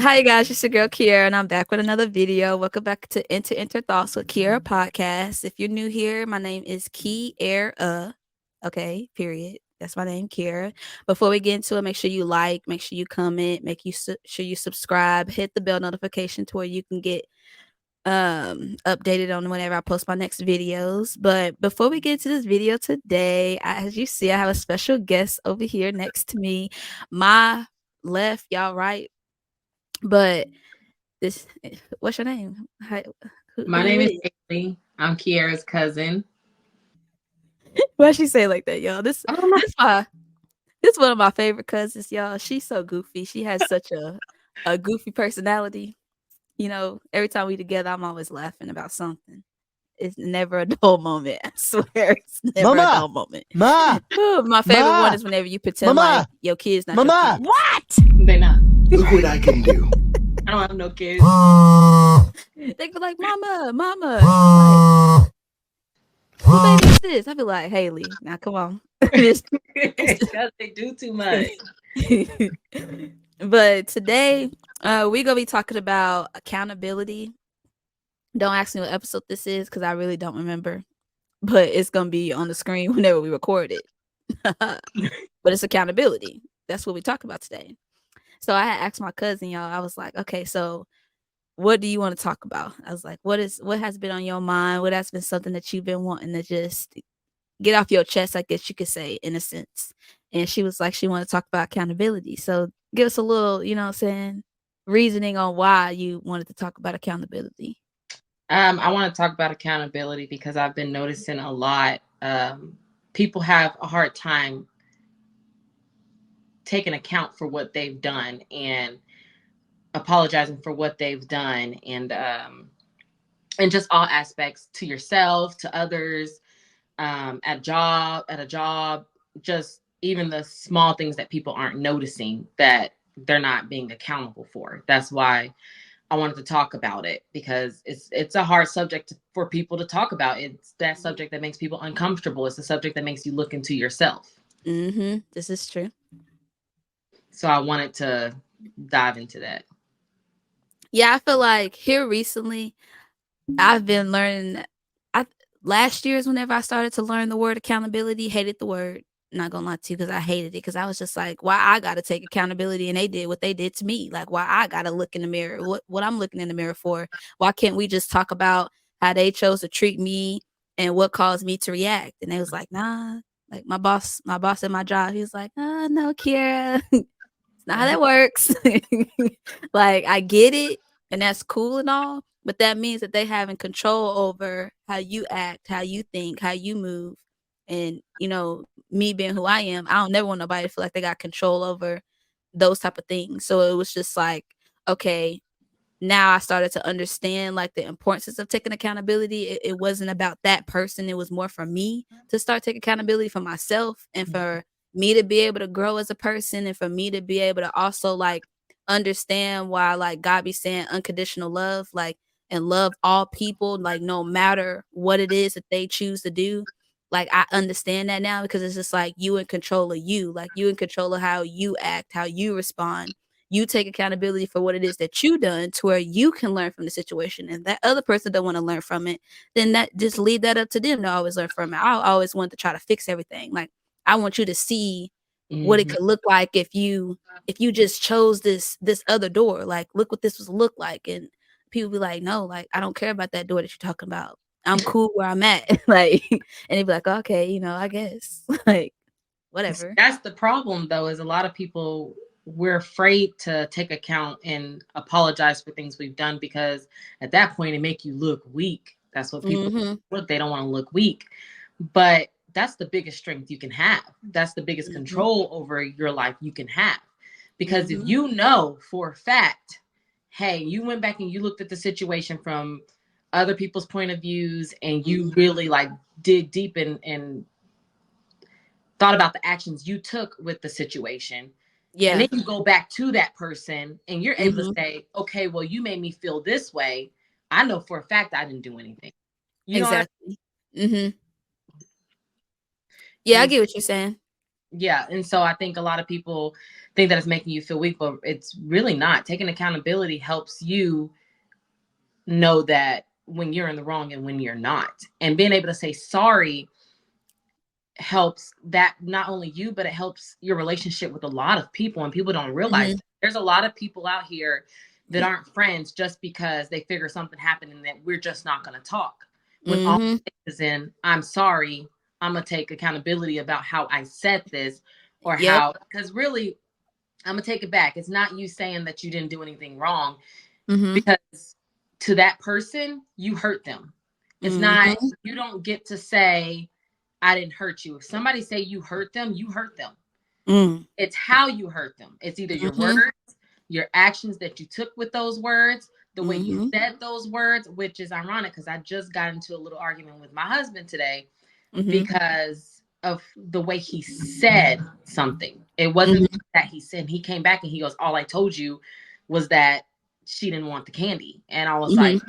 Hi, you guys. It's your girl Kiera, and I'm back with another video. Welcome back to Enter Thoughts with Kiera podcast. If you're new here, my name is Kiera. Okay, period. That's my name, Kiera. Before we get into it, make sure you like, make sure you comment, sure you subscribe, hit the bell notification to where you can get updated on whenever I post my next videos. But before we get into this video today, as you see, I have a special guest over here next to me. My left, y'all right. But this what's your name? Hi, who My you name is with? Halie. I'm Kiara's cousin. Why she say it like that, y'all? This I don't know. this my this one of my favorite cousins, y'all. She's so goofy. She has such a goofy personality. Every time we together, I'm always laughing about something. It's never a dull moment. I swear, it's never a Mama, dull moment. ma, Ooh, my favorite one ma, is whenever you pretend like mama, your kid's not your mama. kid. What? They not. Look what I can do. I don't have no kids. They be like, "Mama, mama." Like, who baby is this? I be like, Haley. Now, come on. It's- Because they do too much. but today, we're gonna be talking about accountability. Don't ask me what episode this is because I really don't remember. But it's gonna be on the screen whenever we record it. But it's accountability. That's what we talk about today. So I had asked my cousin, y'all. I was like, okay, so what do you want to talk about? I was like, what has been on your mind? What has been something that you've been wanting to just get off your chest, I guess you could say, in a sense. And she was like, she wanted to talk about accountability. So give us a little, you know what I'm saying, reasoning on why you wanted to talk about accountability. I want to talk about accountability because I've been noticing a lot. People have a hard time taking account for what they've done and apologizing for what they've done, and just all aspects to yourself, to others, at a job, just even the small things that people aren't noticing that they're not being accountable for. That's why I wanted to talk about it, because it's a hard subject for people to talk about. It's that subject that makes people uncomfortable. It's the subject that makes you look into yourself. This is true. So I wanted to dive into that. Yeah, I feel like here recently, I've been learning. I Last year is whenever I started to learn the word accountability. Hated the word. Not gonna lie to you, because I hated it. Because I was just like, why I gotta take accountability and they did what they did to me? Like, why I gotta look in the mirror? What I'm looking in the mirror for? Why can't we just talk about how they chose to treat me and what caused me to react? And they was like, nah. Like my boss at my job, he was like, oh no, Kira, it's not how that works. Like, I get it, and that's cool and all, but that means that they having control over how you act, how you think, how you move. And me being who I am, I don't never want nobody to feel like they got control over those type of things. So it was just like, okay, now I started to understand like the importance of taking accountability. It wasn't about that person. It was more for me to start taking accountability for myself, and for me to be able to grow as a person, and for me to be able to also like understand why like God be saying unconditional love, like, and love all people, like no matter what it is that they choose to do. Like, I understand that now, because it's just like you in control of you, like you in control of how you act, how you respond. You take accountability for what it is that you done, to where you can learn from the situation, and that other person don't want to learn from it, then that just leave that up to them to always learn from it. I always want to try to fix everything. Like, I want you to see what it Mm-hmm. could look like if you just chose this other door. Like, look what this was look like. And people be like, no, like, I don't care about that door that you're talking about. I'm cool where I'm at. Like, and they be like, okay, I guess. Like, whatever. That's the problem, though, is a lot of people, we're afraid to take account and apologize for things we've done, because at that point it make you look weak. That's what people Mm-hmm. look. They don't want to look weak, but that's the biggest strength you can have. That's the biggest Mm-hmm. control over your life you can have, because if Mm-hmm. you know for a fact, hey, you went back and you looked at the situation from other people's point of views, and you really like dig deep and thought about the actions you took with the situation. And Yeah. then you go back to that person and you're able to Mm-hmm. say, okay, well, you made me feel this way. I know for a fact I didn't do anything. You know what Exactly. Mhm. I Yeah, I mean? get what you're saying. Yeah. And so I think a lot of people think that it's making you feel weak, but it's really not. Taking accountability helps you know that when you're in the wrong and when you're not. And being able to say sorry helps that not only you, but it helps your relationship with a lot of people. And people don't realize Mhm. that. There's a lot of people out here that aren't friends just because they figure something happened and that we're just not going to talk. When all Mhm. it is in, I'm sorry, I'm going to take accountability about how I said this or Yep. how, because really, I'm going to take it back. It's not you saying that you didn't do anything wrong Mhm. because to that person, you hurt them. It's not, Mhm. you don't get to say, I didn't hurt you. If somebody say you hurt them, you hurt them. Mm. It's how you hurt them. It's either your Mhm. words, your actions that you took with those words, the way you Mhm. said those words, which is ironic because I just got into a little argument with my husband today Mhm. because of the way he said something. It wasn't Mhm. that he said, he came back and he goes, all I told you was that she didn't want the candy. And I was like, Mhm.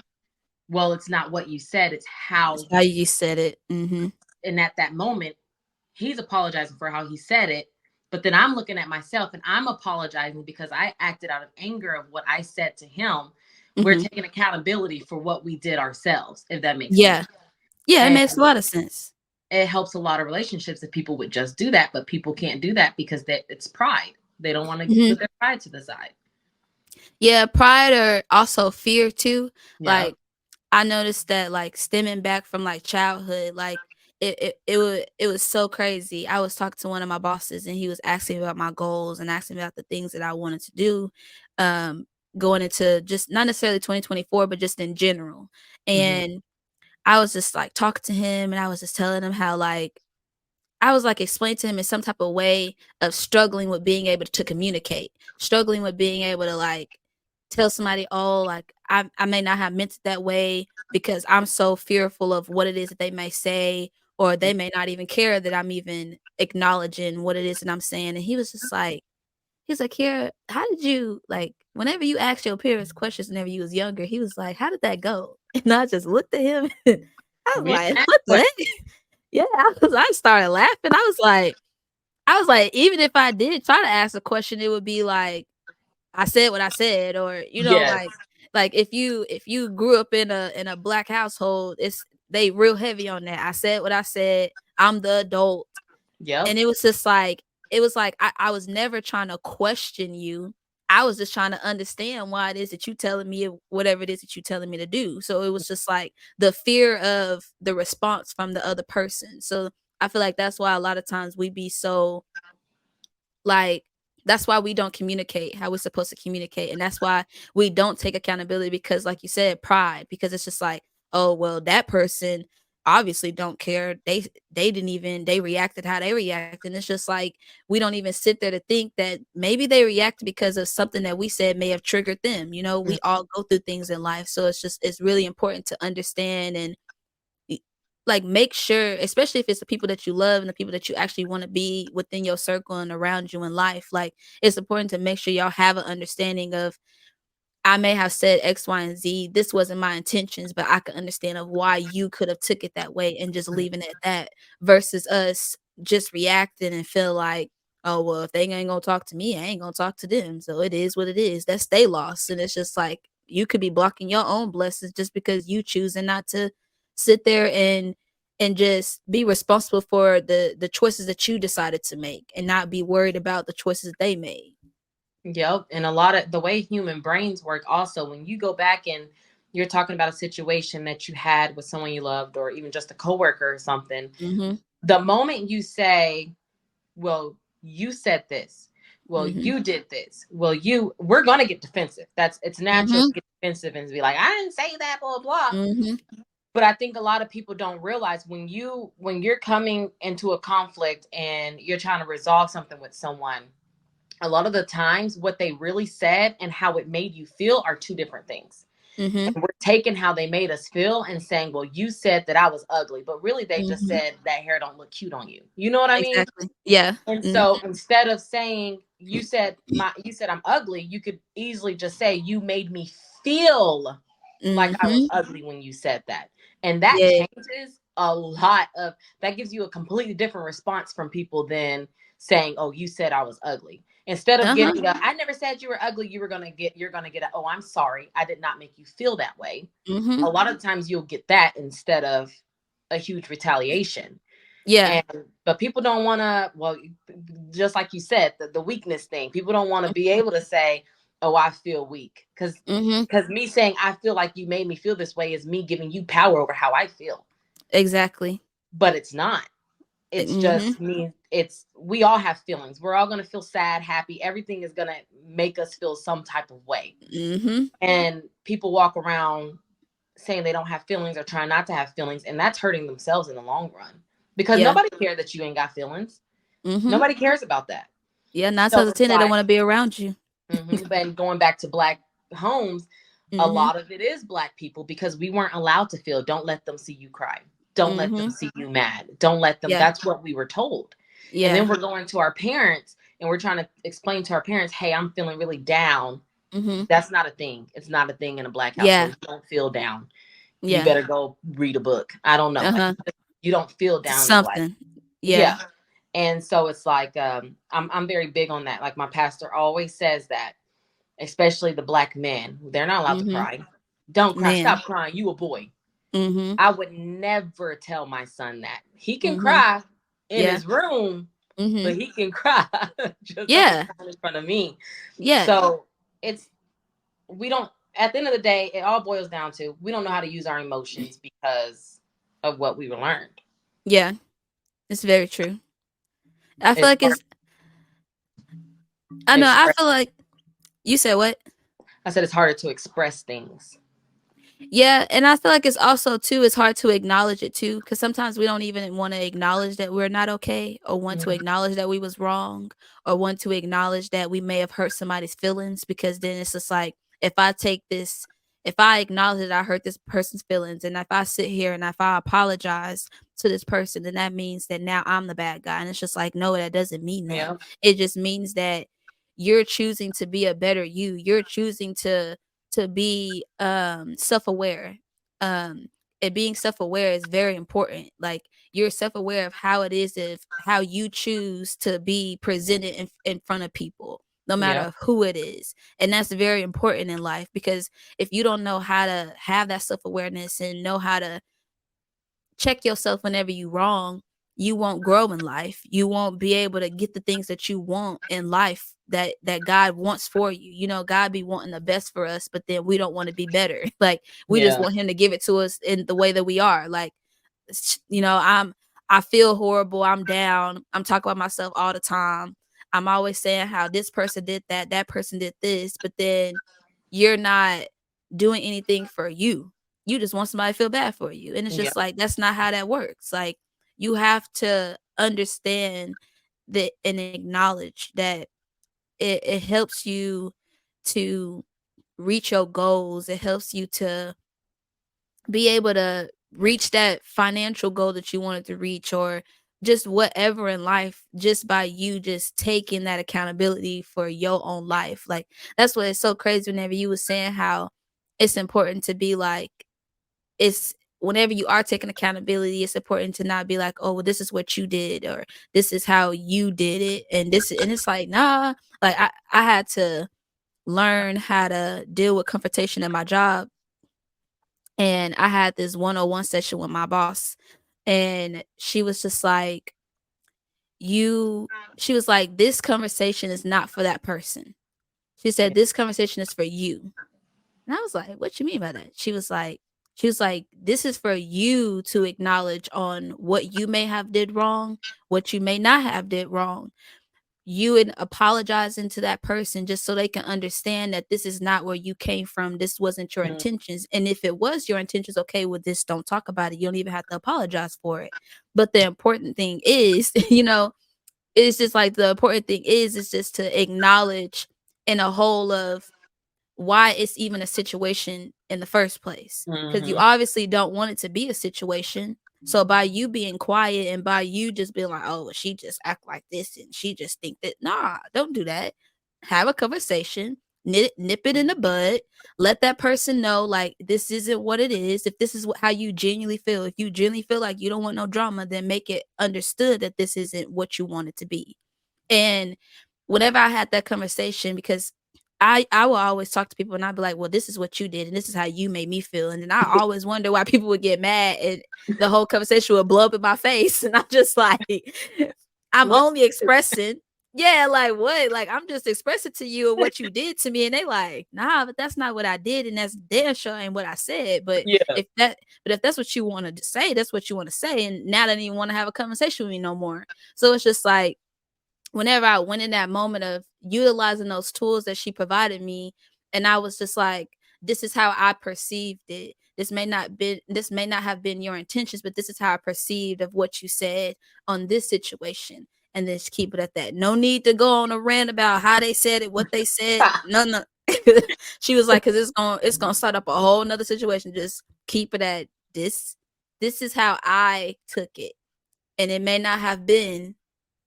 well, it's not what you said, it's That's how how you said it. Mhm. and at that moment, he's apologizing for how he said it. But then I'm looking at myself and I'm apologizing because I acted out of anger of what I said to him. We're Mhm. taking accountability for what we did ourselves, if that makes sense. Yeah. Yeah, it And makes a lot of sense. it helps a lot of relationships if people would just do that, but people can't do that because it's pride. They don't want to Mhm. put their pride to the side. Yeah, pride or also fear too. Yeah. Like I noticed that like stemming back from like childhood, like it was so crazy. I was talking to one of my bosses and he was asking me about my goals and asking me about the things that I wanted to do um going into just not necessarily 2024 but just in general. Hmm. And I was just like talking to him and I was just telling him how like I was, like, explaining to him in some type of way of struggling with being able to communicate, struggling with being able to, like, tell somebody, "Oh, like, I may not have meant it that way because I'm so fearful of what it is that they may say, or they may not even care that I'm even acknowledging what it is that I'm saying," and he was like, "Here, how did you like, whenever you asked your parents questions whenever you was younger," he was like, "How did that go?" And I just looked at him, I was We like, didn't "What the ask heck?" Yeah, I started laughing. I was like, even if I did try to ask a question, it would be like, I said what I said, or yes. like if you grew up in a black household, it's they real heavy on that. I said what I said. I'm the adult, Yep. and it was just like it was like I was never trying to question you. I was just trying to understand why it is that you telling me whatever it is that you telling me to do. So it was just like the fear of the response from the other person. So I feel like that's why a lot of times we be so like, that's why we don't communicate how we're supposed to communicate, and that's why we don't take accountability because, like you said, pride, because it's just like, "Oh, well, that person obviously don't care. They didn't even they reacted how they reacted." And it's just like, we don't even sit there to think that maybe they reacted because of something that we said may have triggered them. We all go through things in life, so it's really important to understand and y like, make sure, especially if it's the people that you love and the people that you actually wanna be within your circle and around you in life, like, it's important to make sure y'all have an understanding of, I may have said X, Y, and Z. This wasn't my intentions, but I can understand of why you could have took it that way and just leaving it at that versus us just reacting and feel like, oh, well, if they ain't gonna talk to me, I ain't gonna talk to them. So it is what it is. That's they loss. And it's just like you could be blocking your own blessings just because you choosing not to sit there and just be responsible for the choices that you decided to make and not be worried about the choices that they made. Yep. And a lot of the way human brains work, also, when you go back and you're talking about a situation that you had with someone you loved, or even just a coworker or something, Mhm. the moment you say, well, you said this, well, Mhm. you did this, well, we're going to get defensive. It's natural to Mhm. get defensive and to be like, I didn't say that, blah, blah. Mhm. But I think a lot of people don't realize when you're coming into a conflict and you're trying to resolve something with someone, a lot of the times what they really said and how it made you feel are two different things. Mhm. And we're taking how they made us feel and saying, well, you said that I was ugly, but really they just Mhm. said that hair don't look cute on you. You know what I mean? Exactly. Yeah. And Mm. so instead of saying you said I'm ugly, you could easily just say you made me feel like I was Mhm. ugly when you said that. And that Yeah. changes a lot of that gives you a completely different response from people than saying, "Oh, you said I was ugly." Instead of Uh-huh. getting a, "I never said you were ugly," you're gonna get a, "Oh, I'm sorry, I did not make you feel that way." Mhm. A lot of times you'll get that instead of a huge retaliation. Yeah. And but people don't want to, well, just like you said, the weakness thing, people don't want to be able to say, "Oh, I feel weak," Mhm. because me saying I feel like you made me feel this way is me giving you power over how I feel. Exactly. But it's not. It's Mhm. just me. It's, we all have feelings. We're all going to feel sad, happy. Everything is going to make us feel some type of way. Mhm. And people walk around saying they don't have feelings or trying not to have feelings, and that's hurting themselves in the long run, because Yeah. nobody cares that you ain't got feelings. Mhm. Nobody cares about that. Yeah, 9 So times out of it's 10 they don't like, wanna be around you. but going back to black homes, a Mhm. lot of it is black people, because we weren't allowed to feel. Don't let them see you cry. Don't let them Mhm. see you mad. Don't let them. Yeah. That's what we were told. And then Yeah. we're going to our parents and we're trying to explain to our parents, "Hey, I'm feeling really down." Mhm. That's not a thing. It's not a thing in a black household. Yeah. You don't feel down. You Yeah. better go read a book. I don't know. Like, Uh-huh. you don't feel down in a black. Something. Yeah. Yeah. And so it's like, I'm very big on that. Like, my pastor always says that, especially the black men, they're not allowed to Mhm. cry. Don't cry. Man. Stop crying. You a boy. Mhm. I would never tell my son that. He can Mhm. cry in Yeah. his room, but Mhm. he can cry. Just don't Yeah. cry in front of me. Yeah. So it's, we don't, at the end of the day, it all boils down to, we don't know how to use our emotions because of what we were learned. Yeah. It's very true. I feel It's like hard it's I to know, I express. feel like you said what? I said it's harder to express things. Yeah, and I feel like it's also too it's hard to acknowledge it too, because sometimes we don't even wanna acknowledge that we're not okay, or want to Mhm. acknowledge that we was wrong, or want to acknowledge that we may have hurt somebody's feelings, because then it's just like, if I acknowledge that I hurt this person's feelings, and if I sit here and if I apologize to this person, then that means that now I'm the bad guy, and it's just like, no, that doesn't mean that. Yeah. It just means that you're choosing to be a better you. You're choosing to be self-aware. um and being self-aware is very important. Like, you're self-aware of how it is, if how you choose to be presented in front of people, no Yeah. matter who it is. And that's very important in life, because if you don't know how to have that self-awareness and know how to check yourself whenever you wrong, you won't grow in life. You won't be able to get the things that you want in life, that God wants for you. You know, God be wanting the best for us, but then we don't want to be better. Like, we just Yeah. want him to give it to us in the way that we are. Like, you know, I feel horrible. I'm down. I'm talking about myself all the time. I'm always saying how this person did that, that person did this, but then you're not doing anything for you. You just want somebody to feel bad for you. And it's Yeah. just like, that's not how that works. Like, you have to understand that and acknowledge that it helps you to reach your goals. It helps you to be able to reach that financial goal that you wanted to reach, or just whatever in life, just by you just taking that accountability for your own life. Like, that's what is so crazy whenever you was saying how it's important to be like, it's whenever you are taking accountability, it's important to not be like, oh, well, this is what you did, or this is how you did it, and it's like, nah. Like, I had to learn how to deal with confrontation in my job, and I had this one-on-one session with my boss, and she was just like, "You," she was like, "This conversation is not for that person." She said, "This conversation is for you." And I was like, "What you mean by that?" She was like, "This is for you to acknowledge on what you may have did wrong, what you may not have did wrong, you and apologizing to that person, just so they can understand that this is not where you came from. This wasn't your Mm. intentions. And if it was your intentions, okay, well, this don't talk about it. You don't even have to apologize for it." But the important thing is, it's just like, the important thing is just to acknowledge in a whole of why it's even a situation in the first place. Because you Hmm. obviously don't want it to be a situation. So by you being quiet and by you just being like, oh, well, she just act like this and she just think that, nah, don't do that. Have a conversation. nip it in the bud. Let that person know, like, this isn't what it is. If this is how you genuinely feel, if you genuinely feel like you don't want no drama, then make it understood that this isn't what you want it to be. And whenever I had that conversation, because I will always talk to people and I'd be like, well, this is what you did and this is how you made me feel. And then I always wonder why people would get mad and the whole conversation would blow up in my face. And I'm just like, I'm What? only expressing. Yeah, like what? Like I'm just expressing to you what you did to me. And they like, nah, but that's not what I did. And that's damn sure ain't what I said. Yeah. If that's what you wanted to say, that's what you want to say. And now they don't even want to have a conversation with me no more. So it's just like whenever I went in that moment of utilizing those tools that she provided me, and I was just like, this is how I perceived it. This may not have been your intentions, but this is how I perceived of what you said on this situation. And then just keep it at that. No need to go on a rant about how they said it, what they said. No, no. She was like, because it's gonna start up a whole nother situation. Just keep it at this. This is how I took it. And it may not have been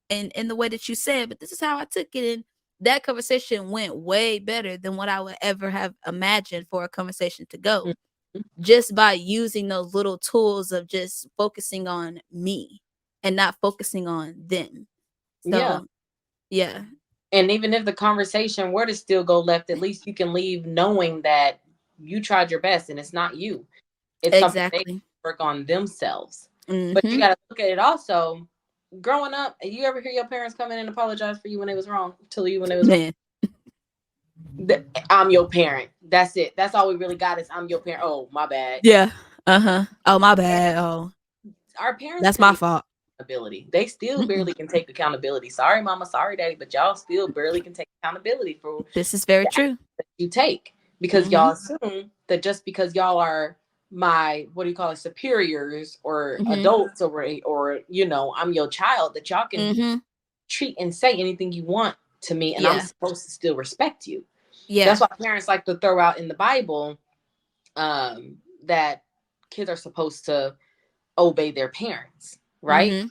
in the way that you said, but this is how I took it. And that conversation went way better than what I would ever have imagined for a conversation to go, Mhm. just by using those little tools of just focusing on me and not focusing on them. Yeah. So yeah, And even if the conversation were to still go left, at least you can leave knowing that you tried your best and it's not you. It's something they exactly. work on themselves. But you Mm-hmm. got to look at it also. Growing up, you ever hear your parents come in and apologize for you when they was wrong, tell you when they was wrong? Man. I'm your parent. That's it. That's all we really got is I'm your parent. Oh, my bad. Yeah. Uh-huh. Oh, my bad. Oh, Our parents that's my couldn't fault. accountability. They still Mm-mm. barely can take accountability. Sorry, mama. Sorry, daddy. But y'all still barely can take accountability for This is very the actions true. that you take because Mm-hmm. y'all assume that just because y'all are my what do you call it superiors or Mm-hmm. adults or I'm your child that y'all can Mm-hmm. treat and say anything you want to me and I'm Yeah. supposed to still respect you. That's Yeah. why parents like to throw out in the Bible that kids are supposed to obey their parents, right? Mm-hmm.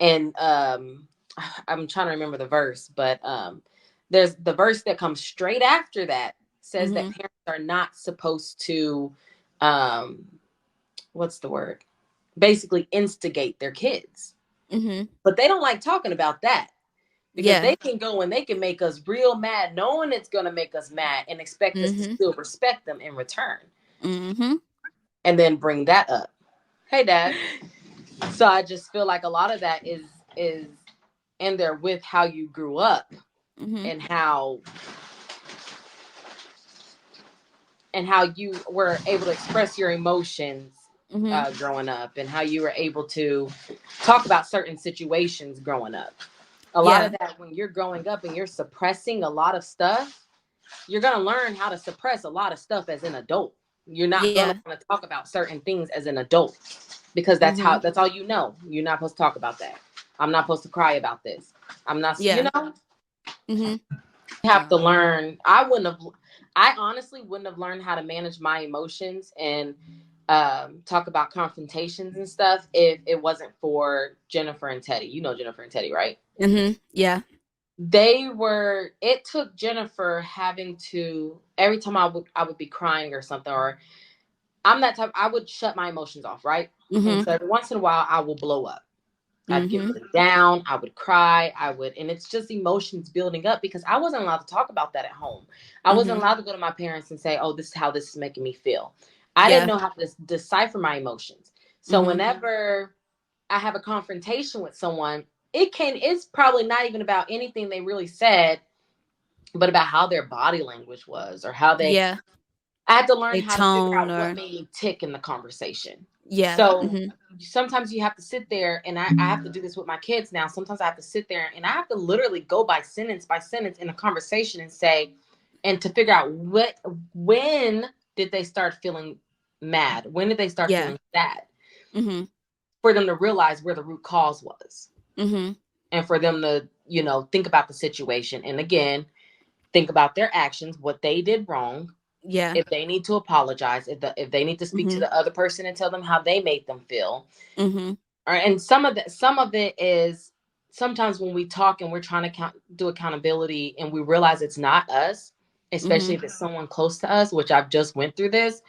And I'm trying to remember the verse, but there's the verse that comes straight after that says that Mm-hmm. parents are not supposed to um what's the word? Basically instigate their kids. Mm-hmm. But they don't like talking about that because Yeah. they can go and they can make us real mad knowing it's going to make us mad and expect us to Mhm. still respect them in return Mhm. and then bring that up. Hey dad. So I just feel like a lot of that is in there with how you grew up Mhm. and how you were able to express your emotions Mhm. growing up and how you were able to talk about certain situations growing up. A lot of Yeah. that when you're growing up and you're suppressing a lot of stuff, you're going to learn how to suppress a lot of stuff as an adult. You're not going to Yeah. want to talk about certain things as an adult because Mhm. that's all you know. You're not supposed to talk about that. I'm not supposed to cry about this. I'm not, Yeah. Mhm. you have to Oh. learn. I honestly wouldn't have learned how to manage my emotions and talk about confrontations and stuff if it wasn't for Jennifer and Teddy. You know Jennifer and Teddy, right? Mhm. Yeah. It took Jennifer having to, every time I would be crying or something, or I'm that type, I would shut my emotions off, right? And Mhm. so every once in a while I will blow up. I'd get Mhm. really down. I would cry. And it's just emotions building up because I wasn't allowed to talk about that at home. I wasn't Mhm. allowed to go to my parents and say, oh, this is how this is making me feel. I didn't Yeah. know how to decipher my emotions. So Mhm. whenever I have a confrontation with someone, it's probably not even about anything they really said, but about how their body language was or Yeah. I had to learn A how to figure tone out what or made me tick in the conversation. yeah. So Mhm. sometimes you have to sit there, and I have to do this with my kids now. Sometimes I have to sit there and I have to literally go by sentence in a conversation and say, and to figure out when did they start feeling mad? When did they start Yeah. feeling sad? Mhm. For them to realize where the root cause was Mhm. and for them to, think about the situation. And again, think about their actions, what they did wrong, Yeah. if they need to apologize, if they need to speak to Mhm. the other person and tell them how they made them feel. Mhm. And some of it is sometimes when we talk and we're trying to do accountability and we realize it's not us, especially Mhm. if it's someone close to us, which I've just went through this,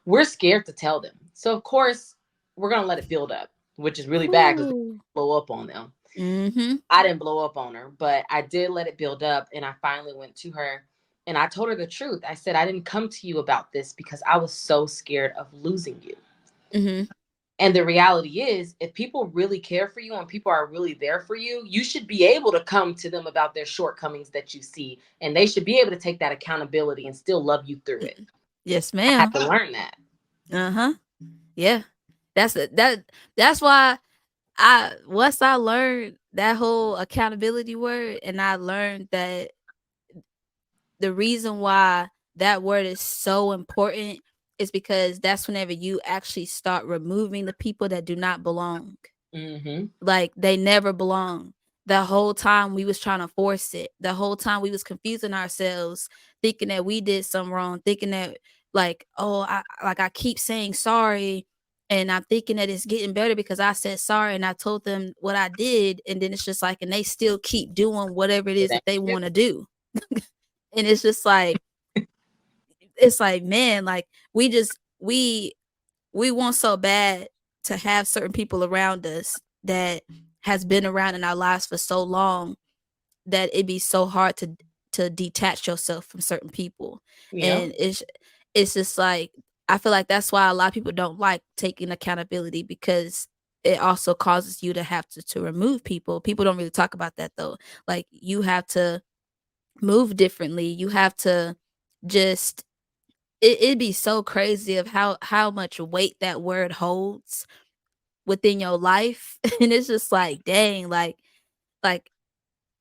we're scared to tell them. So of course, we're gonna let it build up, which is really bad because we Ooh. blow up on them. Mhm. I didn't blow up on her, but I did let it build up. And I finally went to her and I told her the truth. I said, I didn't come to you about this because I was so scared of losing you. Mhm. And the reality is, if people really care for you and people are really there for you, you should be able to come to them about their shortcomings that you see. And they should be able to take that accountability and still love you through it. Mm. Yes, I had ma'am. to learn that. Uh-huh. Yeah. That's why I once I learned that whole accountability word, and I learned that the reason why that word is so important is because that's whenever you actually start removing the people that do not belong. Mm-hmm. Like, they never belong. The whole time we was trying to force it. The whole time we was confusing ourselves, thinking that we did something wrong, thinking that, like, oh, I keep saying sorry, and I'm thinking that it's getting better because I said sorry and I told them what I did, and then it's just like, and they still keep doing whatever it is that they want to do. And it's just like, it's like, man, like, we just we want so bad to have certain people around us that has been around in our lives for so long that it'd be so hard to detach yourself from certain people. Yep. And it's just like, I feel like that's why a lot of people don't like taking accountability, because it also causes you to have to remove people. People don't really talk about that though. Like, you have to move differently. You have to just, it'd be so crazy of how much weight that word holds within your life. And it's just like, dang, like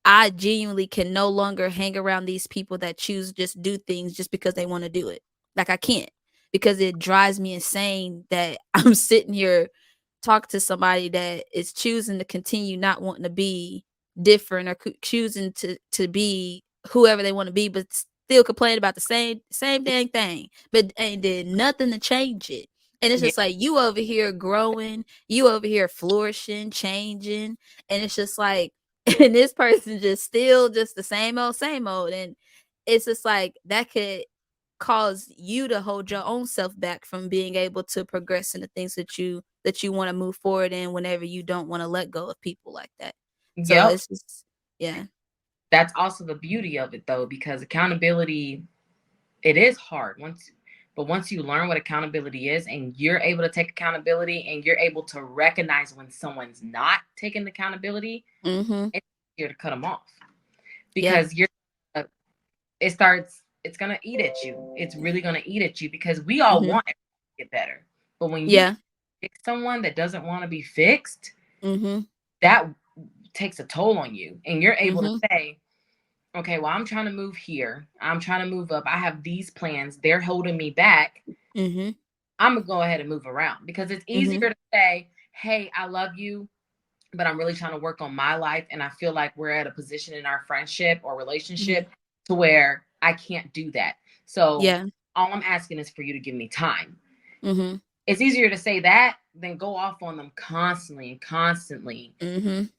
I genuinely can no longer hang around these people that choose to just do things just because they want to do it. Like, I can't, because it drives me insane that I'm sitting here talk to somebody that is choosing to continue not wanting to be different, or choosing to be whoever they want to be, but still complain about the same dang thing, but ain't did nothing to change it. And it's Yeah. just like, you over here growing, you over here flourishing, changing, and it's just like, and this person just still just the same old. And it's just like, that could cause you to hold your own self back from being able to progress in the things that you want to move forward in, whenever you don't want to let go of people like that. So Yep. it's just, yeah. That's also the beauty of it though, because accountability, it is hard once you learn what accountability is and you're able to take accountability and you're able to recognize when someone's not taking accountability, Mhm. it's easier to cut them off Yeah. because you're uh, it's gonna eat at you. It's really gonna eat at you because we all Mhm. want it to get better. But when you Yeah. fix someone that doesn't want to be fixed, Mhm. that takes a toll on you. And you're able to Mhm. say, okay, well, I'm trying to move here. I'm trying to move up. I have these plans. They're holding me back. Mhm. I'm gonna go ahead and move around because it's easier Mhm. to say, hey, I love you, but I'm really trying to work on my life. And I feel like we're at a position in our friendship or Mhm. relationship to where I can't do that. So Yeah. all I'm asking is for you to give me time. Mhm. It's easier to say that than go off on them constantly and constantly Mhm.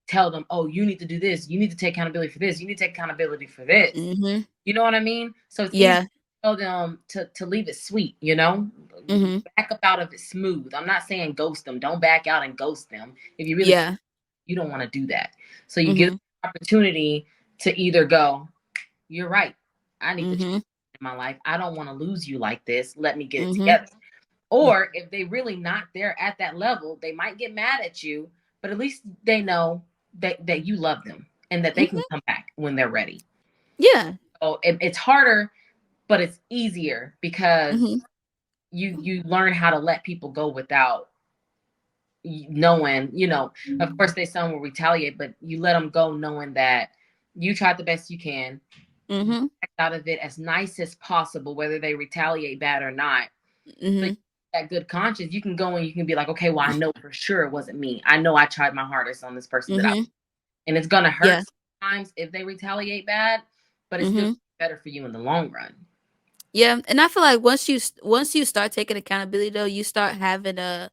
tell them, oh, you need to do this. You need to take accountability for this. You need to take accountability for this. Mhm. You know what I mean? So it's easy to Yeah. tell them to leave it sweet, you know? Mhm. Back up out of it smooth. I'm not saying ghost them. Don't back out and ghost them. If you really, Yeah. you don't want to do that. So you give them Mhm. the opportunity to either go, you're right. I need to change Mhm. in my life. I don't want to lose you like this. Let me get it Mhm. together. Or if they really not there at that level, they might get mad at you, but at least they know that you love them and that they can Mhm. come back when they're ready. Yeah. So it's harder, but it's easier because Mhm. you learn how to let people go without knowing, of course they some will retaliate, but you let them go knowing that you tried the best you can, you Mhm. act out of it as nice as possible, whether they retaliate bad or not. So you Mhm. have that good conscience, you can go and you can be like, okay, well, I know for sure it wasn't me. I know I tried my hardest on this person that I, Mhm. and it's gonna hurt Yeah. sometimes if they retaliate bad, but it's still Mhm. better for you in the long run. Yeah, and I feel like once you start taking accountability though, you start having a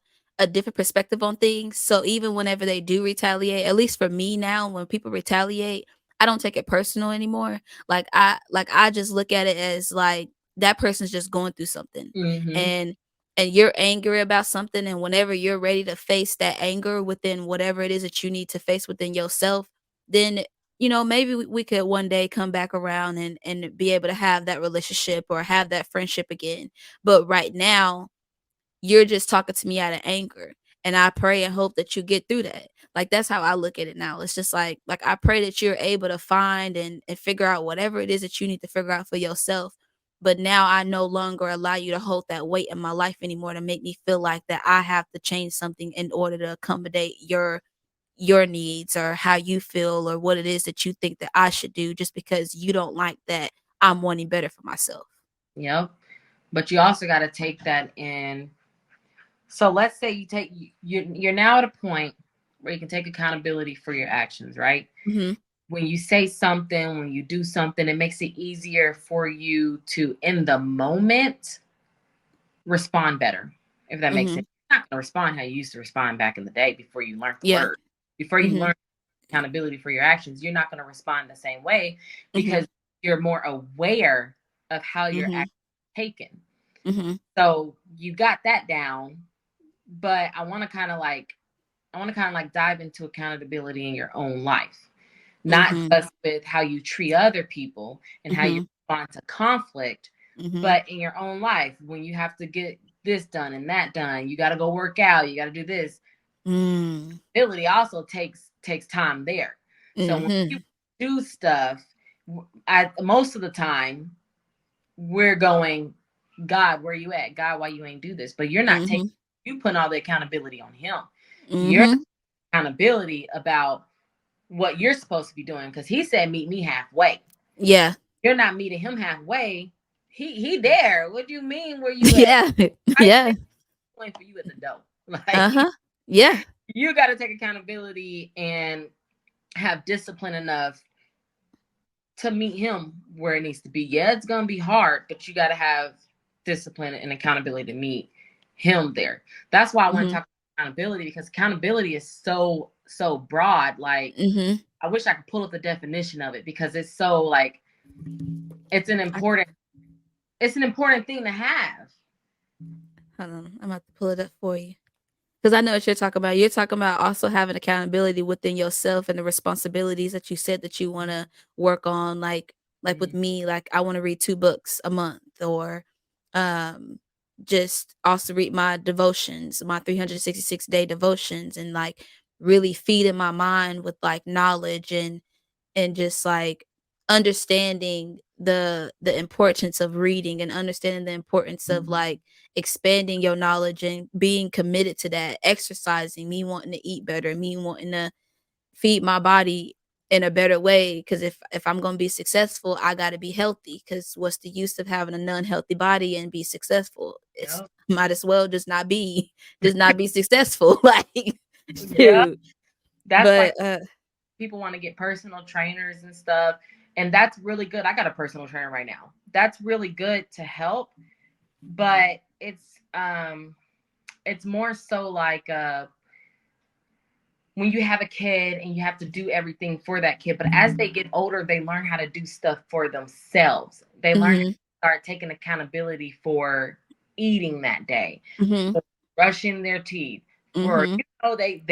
different perspective on things. So even whenever they do retaliate, at least for me now, when people retaliate, I don't take it personal anymore. Like I just look at it as like that person's just going through something. Mm-hmm. And you're angry about something, and whenever you're ready to face that anger within whatever it is that you need to face within yourself, then maybe we could one day come back around and be able to have that relationship or have that friendship again. But right now, you're just talking to me out of anger. And I pray and hope that you get through that. Like that's how I look at it now. It's just like I pray that you're able to find and figure out whatever it is that you need to figure out for yourself. But now I no longer allow you to hold that weight in my life anymore to make me feel like that I have to change something in order to accommodate your needs or how you feel or what it is that you think that I should do just because you don't like that I'm wanting better for myself. Yep. But you also got to take that in. So let's say you're now at a point where you can take accountability for your actions, right? Mhm. When you say something, when you do something, it makes it easier for you to, in the moment, respond better. If that makes sense. Mhm. You're not going to respond how you used to respond back in the day before you learned the Yeah. word. Before you Mhm. learn accountability for your actions, you're not going to respond the same way because Mhm. you're more aware of how your Mhm. action is taken. Mhm. So you got that down, but I want to kind of like dive into accountability in your own life, not Mhm. just with how you treat other people and how you Mhm. respond to conflict, Mhm. but in your own life when you have to get this done and that done, you got to go work out, you got to do this. Mm. Ability also takes time there. So when you Mhm. do stuff, I most of the time we're going, God, where you at? God, why you ain't do this? But you're not taking, Mhm. you putting all the accountability on him. You're not Mhm. accountability about what you're supposed to be doing because he said meet me halfway. Yeah. You're not meeting him halfway. He there. What do you mean? Where you at? Yeah. Right Yeah. there, waiting for you at the door. Like Uh-huh. Yeah. you got to take accountability and have discipline enough to meet him where it needs to be. Yeah, it's gonna be hard, but you got to have discipline and accountability to meet him there. That's why I want to Mhm. talk about accountability because accountability is so broad. Like Mhm. I wish I could pull up the definition of it because it's so like it's an I important it's an important thing to have. Hold on. I'm about to pull it up for you. Because I know what you're talking about. You're talking about also having accountability within yourself and the responsibilities that you said that you want to work on. Like with Mm-hmm. me, like I want to read 2 books a month, or um, just also read my devotions, my 366-day devotions, and like really feeding my mind with like knowledge and just like understanding the importance of reading and understanding the importance of like expanding your knowledge and being committed to that, exercising, me wanting to eat better, me wanting to feed my body in a better way. Because if I'm going to be successful, I got to be healthy. Because what's the use of having a non-healthy body and be successful? It's Yep. might as well just not be successful. Like Yeah. shoot. That's like But people want to get personal trainers and stuff. And that's really good. I got a personal trainer right now. That's really good to help, but it's more so like when you have a kid and you have to do everything for that kid. But as they get older, they learn how to do stuff for themselves. They learn how to mhm, start taking accountability for eating that day, mhm, for brushing their teeth, for mhm.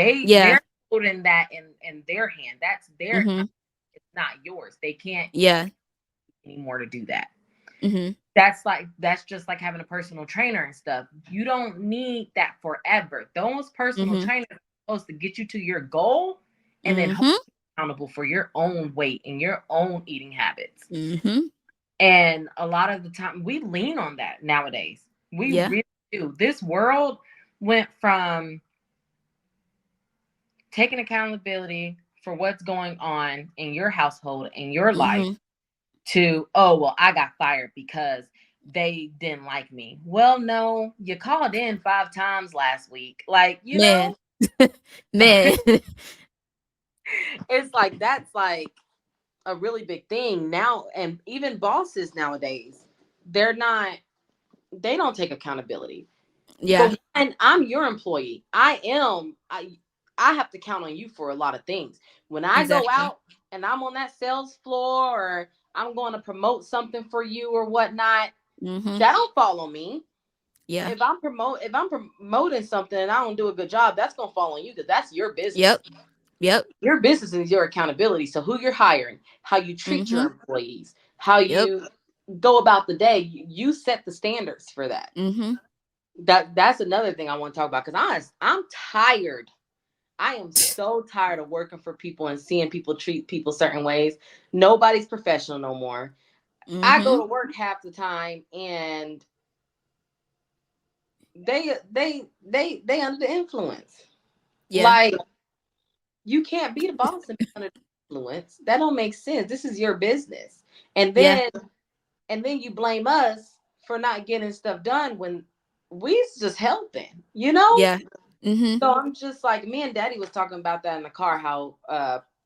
they're Yeah. holding that in their hand. That's their account. Mhm. It's not yours. They can't Yeah. anymore to do that. Mhm. That's just like having a personal trainer and stuff. You don't need that forever. Those personal Mhm. trainers are supposed to get you to your goal and then hold Mhm. you accountable for your own weight and your own eating habits. Mhm. And a lot of the time we lean on that nowadays. We Yeah. really do. This world went from taking accountability for what's going on in your household in your life Mhm. to, oh, well, I got fired because they didn't like me. Well, no, you called in 5 times last week. Like, Man. Man. it's like that's like a really big thing now. And even bosses nowadays, they're not, they don't take accountability. For Yeah. one, I'm your employee. I am. I have to count on you for a lot of things. When I go Exactly. out and I'm on that sales floor, or I'm going to promote something for you or whatnot, Mhm. that don't fall on me. Yeah. If I'm promoting something and I don't do a good job, that's gonna fall on you because that's your business. Yep. Yep. Your business is your accountability. So who you're hiring, how you treat your Mhm. employees, how Yep. you go about the day, you set the standards for that. Mhm. That's another thing I want to talk about because I'm tired. I am so tired of working for people and seeing people treat people certain ways. Nobody's professional no more. I go Mhm. to work half the time and they under the influence. Yeah. Like, you can't be the boss and be under the influence. That don't make sense. This is your business. And Yeah. then you blame us for not getting stuff done when we just helping, you know? Yeah. Mhm. So I'm just like, me and Daddy was talking about that in the car, how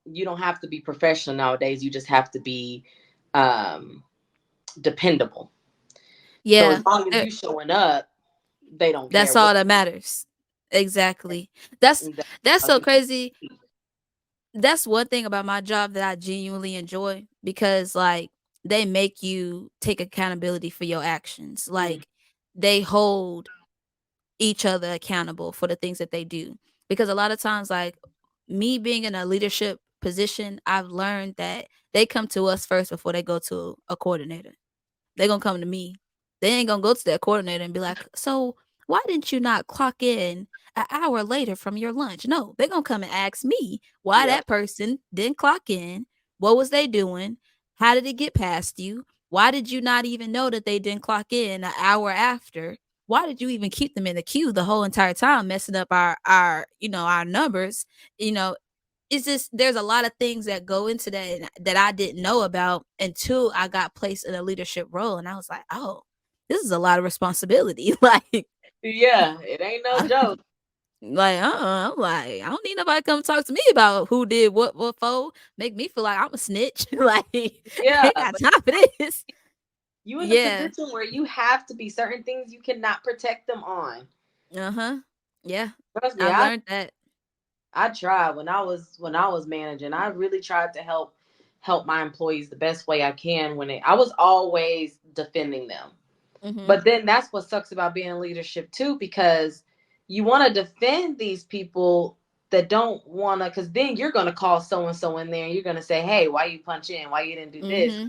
you don't have to be professional nowadays. You just have to be um dependable. So as Yeah. long as you showing up, they don't care That's what all that matters. Exactly. That's that's that's so crazy. That's one thing about my job that I genuinely enjoy because like they make you take accountability for your actions. mm, Like they hold each other accountable for the things that they do. Because a lot of times like me being in a leadership position, I've learned that they come to us first before they go to a coordinator. They gonna come to me. They ain't gonna go to that coordinator and be like, "So why didn't you not clock in an hour later from your lunch?" No, they gonna come and ask me why yep. that person didn't clock in. What was they doing? How did it get past you? Why did you not even know that they didn't clock in an hour after? Why did you even keep them in the queue the whole entire time, messing up our numbers? You know, it's just there's a lot of things that go into that that I didn't know about until I got placed in a leadership role, and I was like, "Oh, this is a lot of responsibility." Like, Yeah, it ain't no I, joke. I'm like, I don't need nobody come talk to me about who did what for. Make me feel like I'm a snitch. Like, I Yeah, ain't got but time for this. you in a Yeah. position where you have to be, certain things you cannot protect them on. Uh huh. Yeah. Trust me, I've learned that. I tried when I was managing. I really tried to help my employees the best way I can I was always defending them. Hmm. But then that's what sucks about being in leadership too, because you want to defend these people that don't want to, because then you're going to call so and so in there and you're going to say, hey, why you punch in, why you didn't do this. Hmm.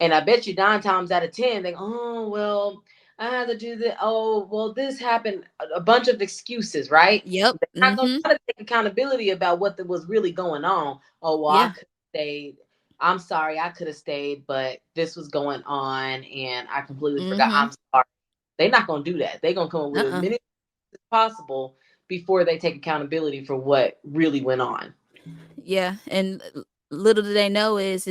And I bet you 9 times out of 10, they go, oh, well, I had to do this. Oh, well, this happened. A bunch of excuses, right? Yep. They're not going to Hmm. try to take accountability about what was really going on. Oh, well, I Yeah. could have stayed. I'm sorry, I could have stayed, but this was going on and I completely forgot. Hmm. I'm sorry. They're not going to do that. They're going to come up with as Uh-uh. many as possible before they take accountability for what really went on. Yeah, and little do they know is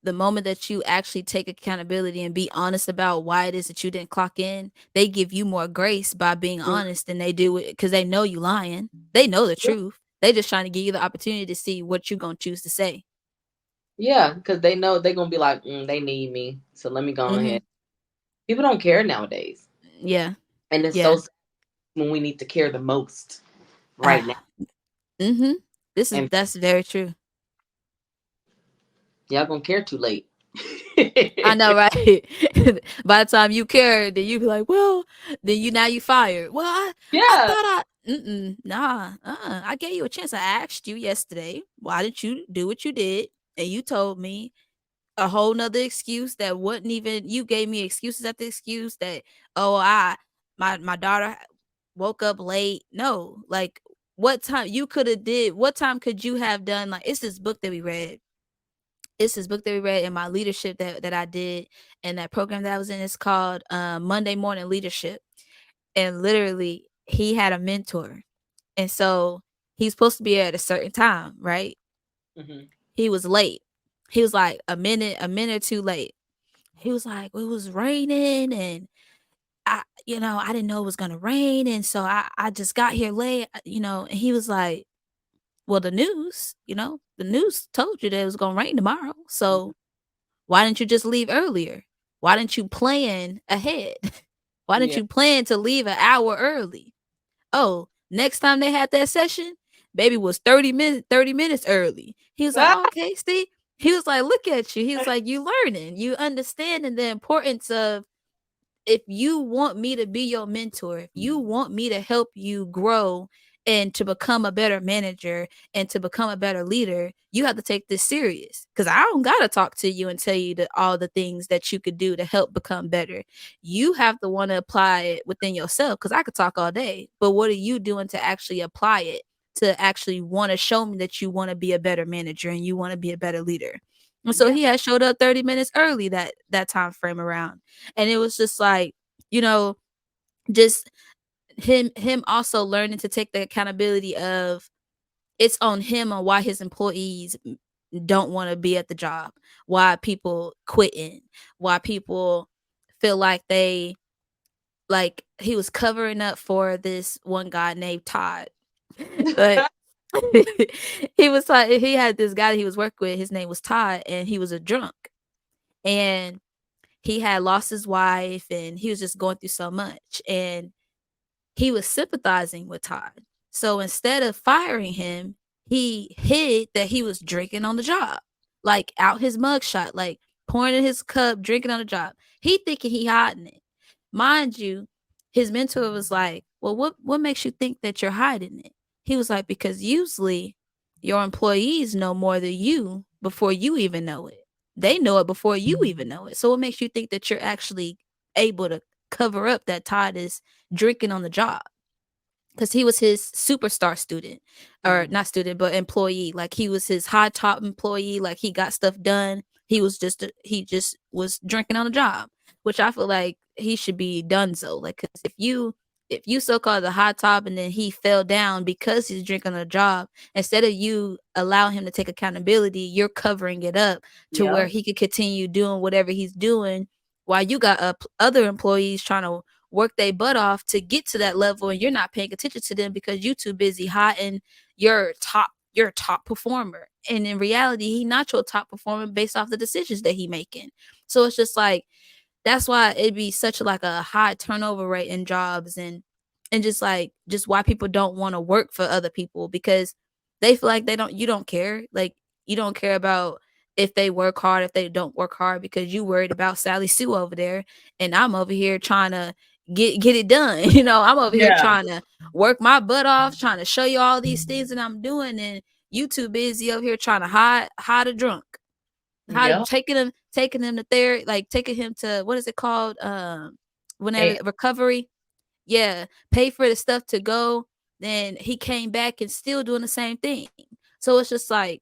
the moment that you actually take accountability and be honest about why it is that you didn't clock in, they give you more grace by being Mm, honest than they do it because they know you lying. They know the truth. They just trying to give you the opportunity to see what you're gonna choose to say. yeah, because they know they're going to be like, they need me. So let me go Mm-hmm. ahead. People don't care nowadays. Yeah. And it's so Yeah. sad when we need to care the most right now. Ah. Mm-hmm. This is And that's very true. y'all gonna care too late. I know, right? By the time you care, then you be like, well, then now you fired. Well, I Yeah. thought nah, I gave you a chance. I asked you yesterday, why didn't you do what you did? And you told me a whole nother excuse that wasn't even, you gave me excuses after excuse that, oh, my daughter woke up late. No, like what time you could have did, what time could you have done? Like, it's this book that we read in my leadership that I did and that program that I was in. It's called Monday Morning Leadership. And literally, he had a mentor. And so he's supposed to be at a certain time, right? Hmm. He was late. He was like a minute too late. He was like, well, it was raining and I didn't know it was gonna rain. And so I just got here late, and he was like, well, the news told you that it was gonna rain tomorrow. So why didn't you just leave earlier? Why didn't you plan ahead? Why didn't Yeah. you plan to leave an hour early? Oh, next time they had that session, Baby was 30 minutes early. He was like, Ah, oh, okay, see. He was like, look at you. He was like, you learning, you understanding the importance of, if you want me to be your mentor, if you want me to help you grow and to become a better manager and to become a better leader, you have to take this serious. Because I don't got to talk to you and tell you all the things that you could do to help become better. You have to want to apply it within yourself, because I could talk all day, but what are you doing to actually apply it? To actually want to show me that you want to be a better manager and you want to be a better leader. And so yeah, he had showed up 30 minutes early that time frame around. And it was just like, you know, just him also learning to take the accountability of, it's on him on why his employees don't want to be at the job, why people quitting, why people feel like they, like he was covering up for this one guy named Todd. But he was like, he had this guy that he was working with, his name was Todd, and he was a drunk. And he had lost his wife and he was just going through so much. And he was sympathizing with Todd. So instead of firing him, he hid that he was drinking on the job, like out his mugshot, like pouring in his cup, drinking on the job. He thinking he hiding it. Mind you, his mentor was like, "Well, what makes you think that you're hiding it?" He was like, "Because usually your employees know more than you before you even know it. They know it before you even know it. So what makes you think that you're actually able to cover up that Todd is drinking on the job?" Because he was his superstar student, or mm, not student, but employee. Like he was his high top employee. Like he got stuff done. He just was drinking on the job, which I feel like he should be done. So like, cause if you so called the high top and then he fell down because he's drinking on the job, instead of you allow him to take accountability, you're covering it up to where yep, he could continue doing whatever he's doing, while you got other employees trying to work their butt off to get to that level, and you're not paying attention to them because you too busy hiding your top performer. And in reality, he not your top performer based off the decisions that he making. So it's just like, that's why it'd be such like a high turnover rate in jobs, and just like, just why people don't want to work for other people, because they feel like you don't care. Like, you don't care about if they work hard, if they don't work hard, because you worried about Sally Sue over there, and I'm over here trying to get it done. I'm over here yeah, trying to work my butt off, trying to show you all these things that I'm doing, and you too busy over here trying to hide a drunk. How to yep. taking him to therapy, like taking him to, what is it called? Whenever Hey, recovery. Yeah, pay for the stuff to go. Then he came back and still doing the same thing. So it's just like,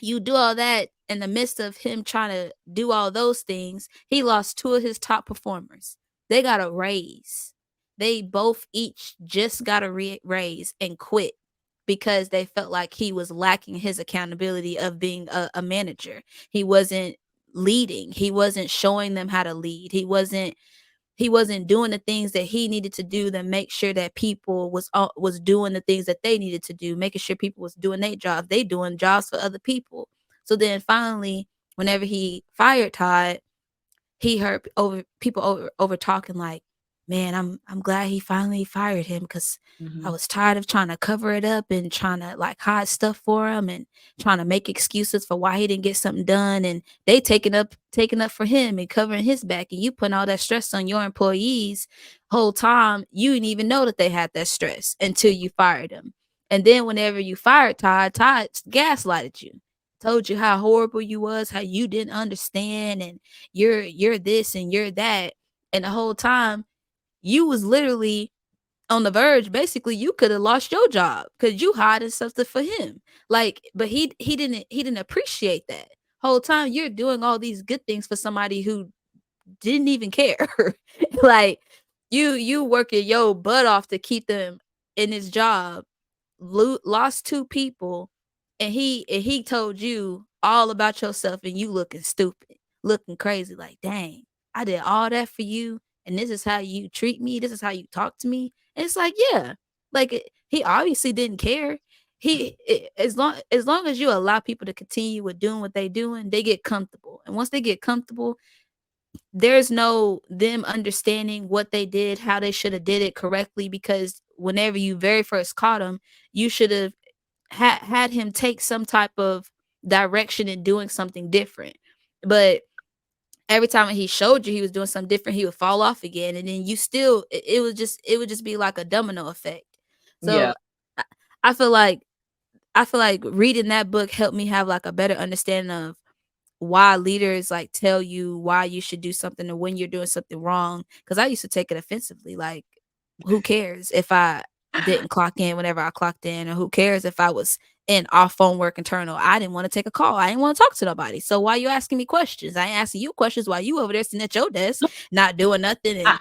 you do all that in the midst of him trying to do all those things. He lost two of his top performers. They got a raise. They both each just got a raise and quit because they felt like he was lacking his accountability of being a manager. He wasn't leading. He wasn't showing them how to lead. He wasn't doing the things that he needed to do to make sure that people was doing the things that they needed to do, making sure people was doing their jobs. They doing jobs for other people. So then finally, whenever he fired Todd, he heard over talking like, man, I'm glad he finally fired him, because I mhm. was tired of trying to cover it up and trying to like hide stuff for him and trying to make excuses for why he didn't get something done, and they taking up for him and covering his back, and you putting all that stress on your employees. Whole time you didn't even know that they had that stress until you fired them. And then whenever you fired Todd gaslighted you, told you how horrible you was, how you didn't understand, and you're this and you're that. And the whole time you was literally on the verge. Basically, you could have lost your job because you hiding something for him. Like, but he didn't appreciate that. Whole time you're doing all these good things for somebody who didn't even care. Like, you working your butt off to keep them in his job, lost two people, and he told you all about yourself, and you looking stupid, looking crazy, like, dang, I did all that for you, and this is how you treat me, this is how you talk to me. And it's like, yeah, like, he obviously didn't care. As long as you allow people to continue with doing what they doing, they get comfortable, and once they get comfortable, there's no them understanding what they did, how they should have did it correctly, because whenever you very first caught them, you should have had him take some type of direction in doing something different. But every time he showed you he was doing something different, he would fall off again, and then you still it would just be like a domino effect. Yeah. So I, I feel like reading that book helped me have like a better understanding of why leaders like tell you why you should do something or when you're doing something wrong. Because I used to take it offensively. Like, who cares if I didn't clock in whenever I clocked in, or who cares if I was in off phone work internal? I didn't want to take a call. I didn't want to talk to nobody. So why you asking me questions? I ain't asking you questions while you over there sitting at your desk, not doing nothing and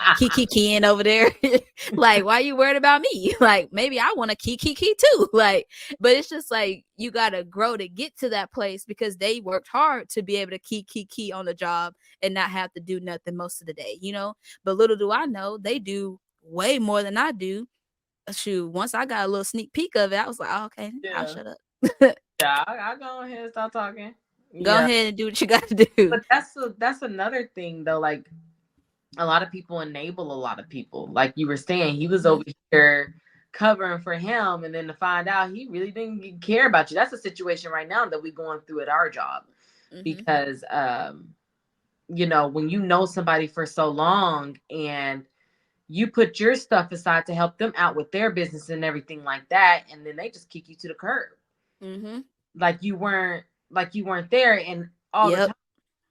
keying over there. Like, why you worried about me? Like, maybe I want to key too. Like, but it's just like you gotta grow to get to that place because they worked hard to be able to key on the job and not have to do nothing most of the day, you know. But little do I know, they do way more than I do. Shoot, once I got a little sneak peek of it, I was like, oh, okay, I'll Yeah. shut up. Yeah, I go ahead and start talking. Go Yeah. ahead and do what you got to do. But that's another thing though. Like a lot of people enable a lot of people. Like you were saying, he was Mm-hmm. over here covering for him, and then to find out he really didn't care about you. That's a situation right now that we going through at our job Mm-hmm. because when you know somebody for so long and you put your stuff aside to help them out with their business and everything like that, and then they just kick you to the curb Mm-hmm. like you weren't there, and all the Yep. time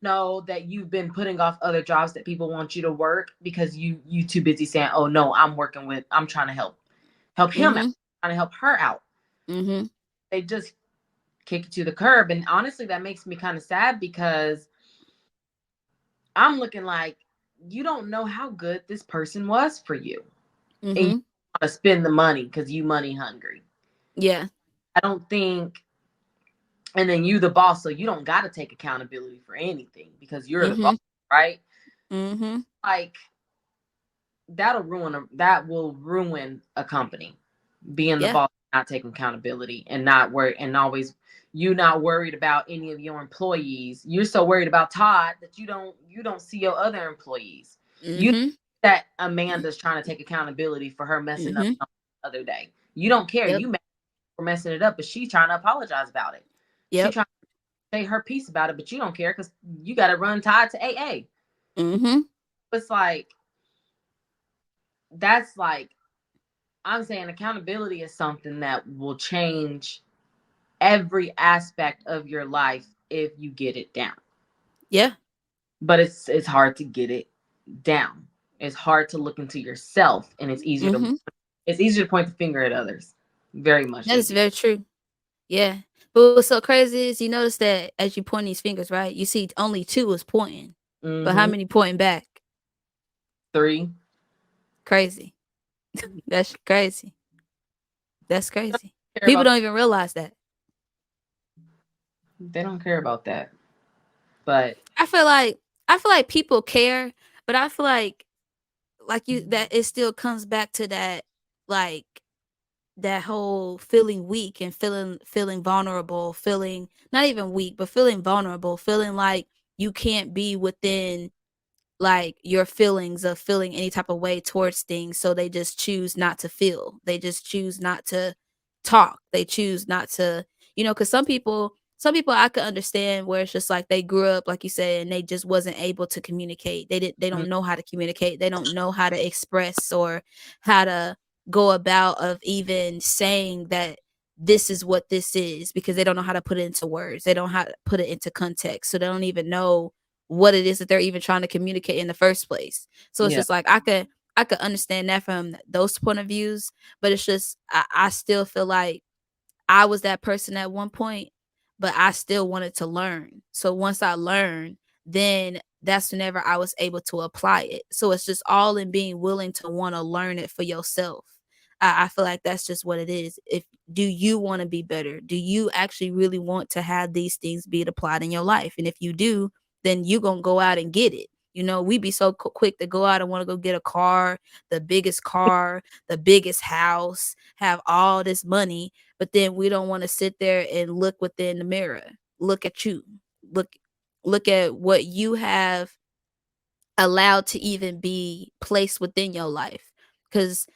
know that you've been putting off other jobs that people want you to work because you too busy saying, oh no, I'm trying to help him out, Mm-hmm. trying to help her out. Mm-hmm. They just kick you to the curb, and honestly that makes me kind of sad because I'm looking like you don't know how good this person was for you, and you Mm-hmm. want to spend the money because you money hungry. Yeah. I don't think. And then you the boss, so you don't got to take accountability for anything because you're the boss, Mm-hmm. right? Mm-hmm. Like that will ruin a company, being the Yeah. boss, not taking accountability, and not worry, and always you not worried about any of your employees. You're so worried about Todd that you don't see your other employees. You Mm-hmm. that Amanda's trying to take accountability for her messing up Mm-hmm. the other day. You don't care. Yep. You mad for messing it up, but she's trying to apologize about it. She Yep. trying to say her piece about it, but you don't care because you got to run Todd to AA. Mm-hmm. It's like that's like I'm saying accountability is something that will change every aspect of your life if you get it down. Yeah. But it's hard to get it down. It's hard to look into yourself, and Mm-hmm. it's easier to point the finger at others. Very much That is easier. very true. Yeah. But what's so crazy is you notice that as you point these fingers, right? You see only two is pointing. But how Mm-hmm. many pointing back? Three. Crazy. That's crazy. That's crazy. Care People about don't even realize that. they don't care about that. But I feel like people care, but I feel like you that it still comes back to that like that whole feeling weak and feeling vulnerable, feeling not even weak, but feeling vulnerable, feeling like you can't be within like your feelings of feeling any type of way towards things, so they just choose not to feel, they just choose not to talk, they choose not to, because some people I could understand where it's just like they grew up like you said and they just wasn't able to communicate, they mm, don't know how to communicate, they don't know how to express or how to go about of even saying that this is what this is, because they don't know how to put it into words, they don't know how to put it into context, so they don't even know what it is that they're even trying to communicate in the first place. So it's yeah, just like I could understand that from those point of views, but it's just I still feel like I was that person at one point, but I still wanted to learn. So once I learned, then that's whenever I was able to apply it. So it's just all in being willing to want to learn it for yourself. I feel like that's just what it is. If do you want to be better? Do you actually really want to have these things be applied in your life? And if you do, then you gonna go out and get it. We be so quick to go out and want to go get a car, the biggest house, have all this money, but then we don't want to sit there and look within the mirror, look at you, look look at what you have allowed to even be placed within your life, because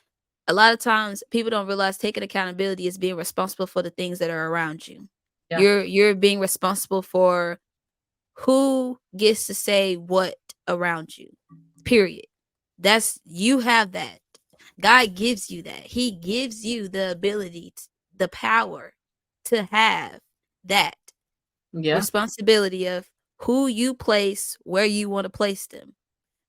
A lot of times people don't realize taking accountability is being responsible for the things that are around you. Yeah. You're being responsible for who gets to say what around you. Period. That's you have that. God gives you that. He gives you the ability, the power to have that Yeah. responsibility of who you place where you want to place them.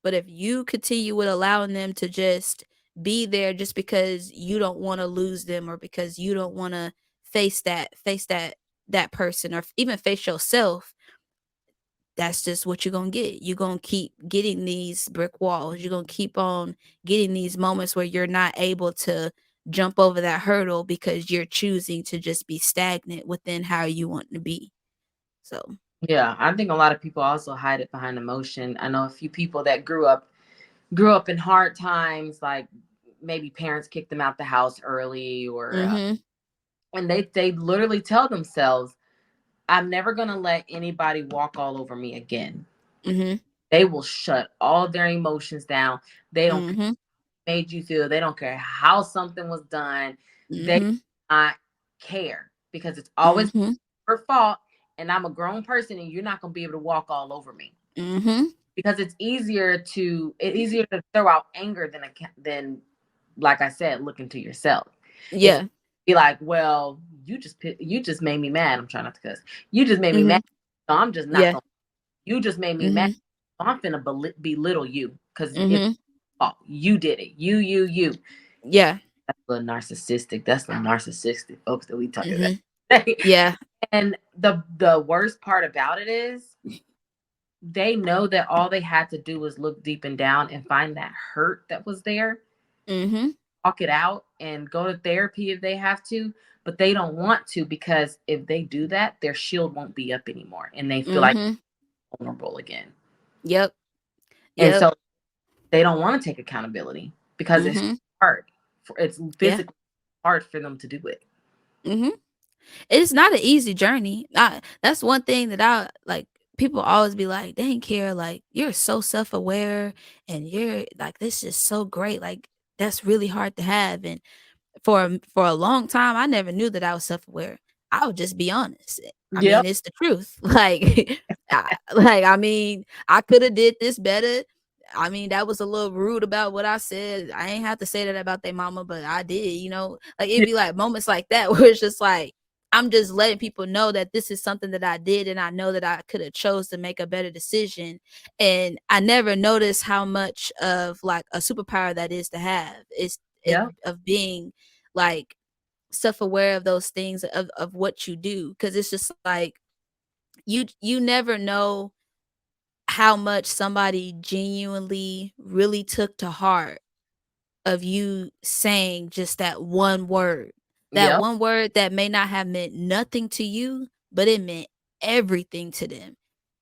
But if you continue with allowing them to just be there just because you don't want to lose them or because you don't want to face that person or even face yourself, that's just what you're going to get. You're going to keep getting these brick walls. You're going to keep on getting these moments where you're not able to jump over that hurdle because you're choosing to just be stagnant within how you want to be. So, Yeah. I think a lot of people also hide it behind emotion. I know a few people that grew up in hard times, like maybe parents kicked them out the house early, or mhm, and they literally tell themselves, I'm never gonna let anybody walk all over me again. mhm, They will shut all their emotions down. They don't care mhm, how it made you feel. They don't care how something was done. They do mhm, not care because it's always mhm, her fault. And I'm a grown person, and you're not gonna be able to walk all over me, mhm. because it's easier to throw out anger than, like I said, look into yourself. It's Yeah. be like, well, you just made me mad. I'm trying not to cuss. You just made me mad. Mhm. So I'm just not Yeah. gonna. You just made me mad. Mhm. So I'm finna belittle you because it's Mhm. fault. You did it. You. Yeah. That's the narcissistic folks that we talking Mhm. about. Yeah. And the worst part about it is they know that all they had to do was look deep and down and find that hurt that was there, Mhm. talk it out, and go to therapy if they have to. But they don't want to, because if they do that, their shield won't be up anymore, and they feel like Mhm. vulnerable again. Yep. And Yep. so they don't want to take accountability because it's Mhm. hard. It's Yeah. physically hard for them to do it. Mhm. It's not an easy journey. That's one thing that I like. People always be like, "Dang, care, like you're so self aware, and you're like this is so great. Like that's really hard to have." And for a long time, I never knew that I was self-aware. I would just be honest. I Yep. mean, it's the truth. I mean, I coulda did this better. I mean, that was a little rude about what I said. I ain't have to say that about their mama, but I did, you know? Like, it'd be, like, moments like that where it's just, like, I'm just letting people know that this is something that I did, and I know that I coulda chose to make a better decision, and I never noticed how much of, like, a superpower that is to have. It Yep. of being like self-aware of those things of what you do because it's just like you never know how much somebody genuinely really took to heart of you saying just that Yep. one word that may not have meant nothing to you, but it meant everything to them.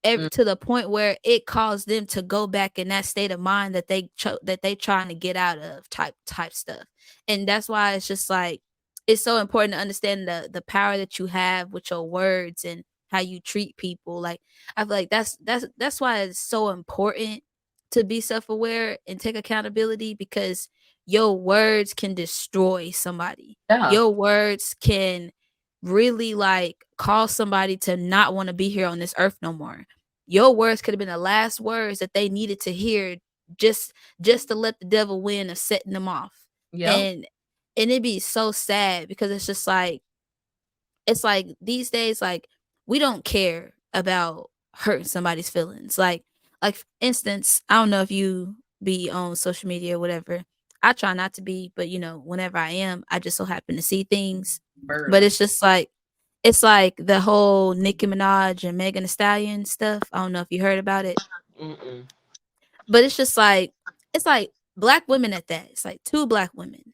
Mm. To the point where it caused them to go back in that state of mind that that they trying to get out of type stuff. And that's why it's just like it's so important to understand the power that you have with your words and how you treat people. Like I feel like that's why it's so important to be self-aware and take accountability because your words can destroy somebody. Yeah. Your words can really like cause somebody to not want to be here on this earth no more. Your words could have been the last words that they needed to hear just just to let the devil win of setting them off. Yep. And it'd be so sad because it's like these days like we don't care about hurting somebody's feelings. Like for instance, I don't know if you be on social media or whatever. I try not to be, but you know, whenever I am, I just so happen to see things. But Bird. it's like the whole Nicki Minaj and Megan Thee Stallion stuff. I don't know if you heard about it, Mm-mm. but it's like black women at that. It's like two black women.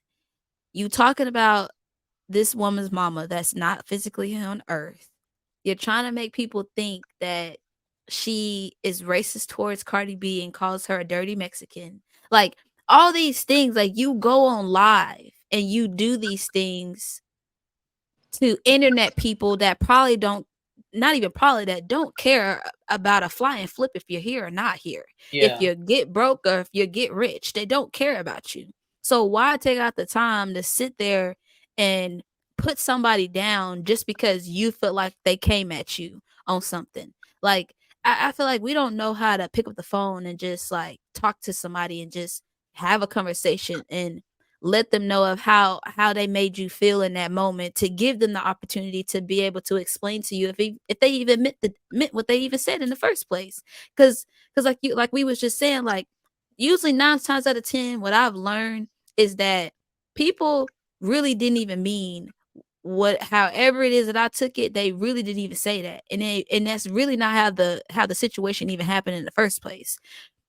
You talking about this woman's mama that's not physically here on earth. You're trying to make people think that she is racist towards Cardi B and calls her a dirty Mexican. Like all these things, like you go on live and you do these things to internet people that probably don't not even probably that don't care about a flying flip if you're here or not here. If Yeah. you get broke or if you get rich, they don't care about you. So why take out the time to sit there and put somebody down just because you feel like they came at you on something? Like I feel like we don't know how to pick up the phone and just like talk to somebody and just have a conversation and let them know of how they made you feel in that moment, to give them the opportunity to be able to explain to you if they even meant what they even said in the first place. Because like we was just saying, like usually 9 times out of 10 what I've learned is that people really didn't even mean what, however it is that I took it, they really didn't even say that. And that's really not how the situation even happened in the first place.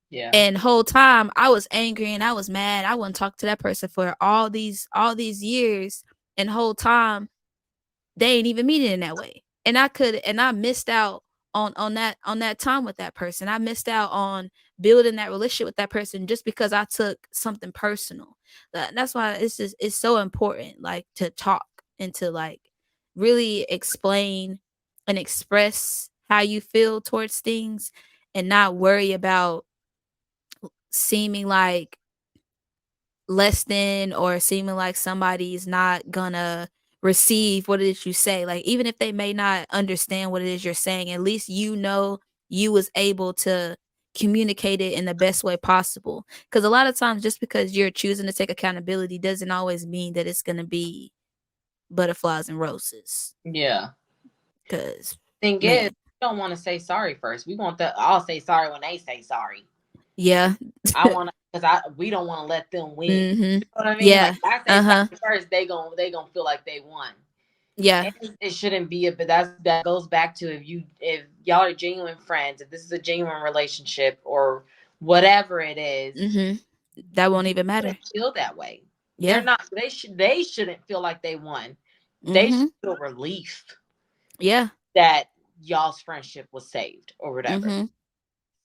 Yeah. And whole time I was angry and I was mad. I wouldn't talk to that person for all these years. And whole time they ain't even mean it in that way. And I missed out on that time with that person. I missed out on building that relationship with that person just because I took something personal. That's why it's so important, like, to talk and to like really explain and express how you feel towards things, and not worry about seeming like less than, or seeming like somebody's not gonna receive what it is you say. Like, even if they may not understand what it is you're saying, at least you was able to communicate it in the best way possible. Because a lot of times, just because you're choosing to take accountability doesn't always mean that it's gonna be butterflies and roses. Yeah. Because, Thing is, man, we don't want to say sorry first. We want the I'll say sorry when they say sorry. yeah. I want to, because I we don't want to let them win. Mm-hmm. You know what I mean? Like Yeah. if I say sorry Uh-huh. first, they gonna feel like they won. Yeah. And it shouldn't be a, but that goes back to, if y'all are genuine friends, if this is a genuine relationship or whatever it is, Mm-hmm. That won't you even matter. shouldn't feel that way. They're Yeah. not. They shouldn't feel like they won. They Mm-hmm. should feel relief Yeah. that y'all's friendship was saved or whatever. Mm-hmm.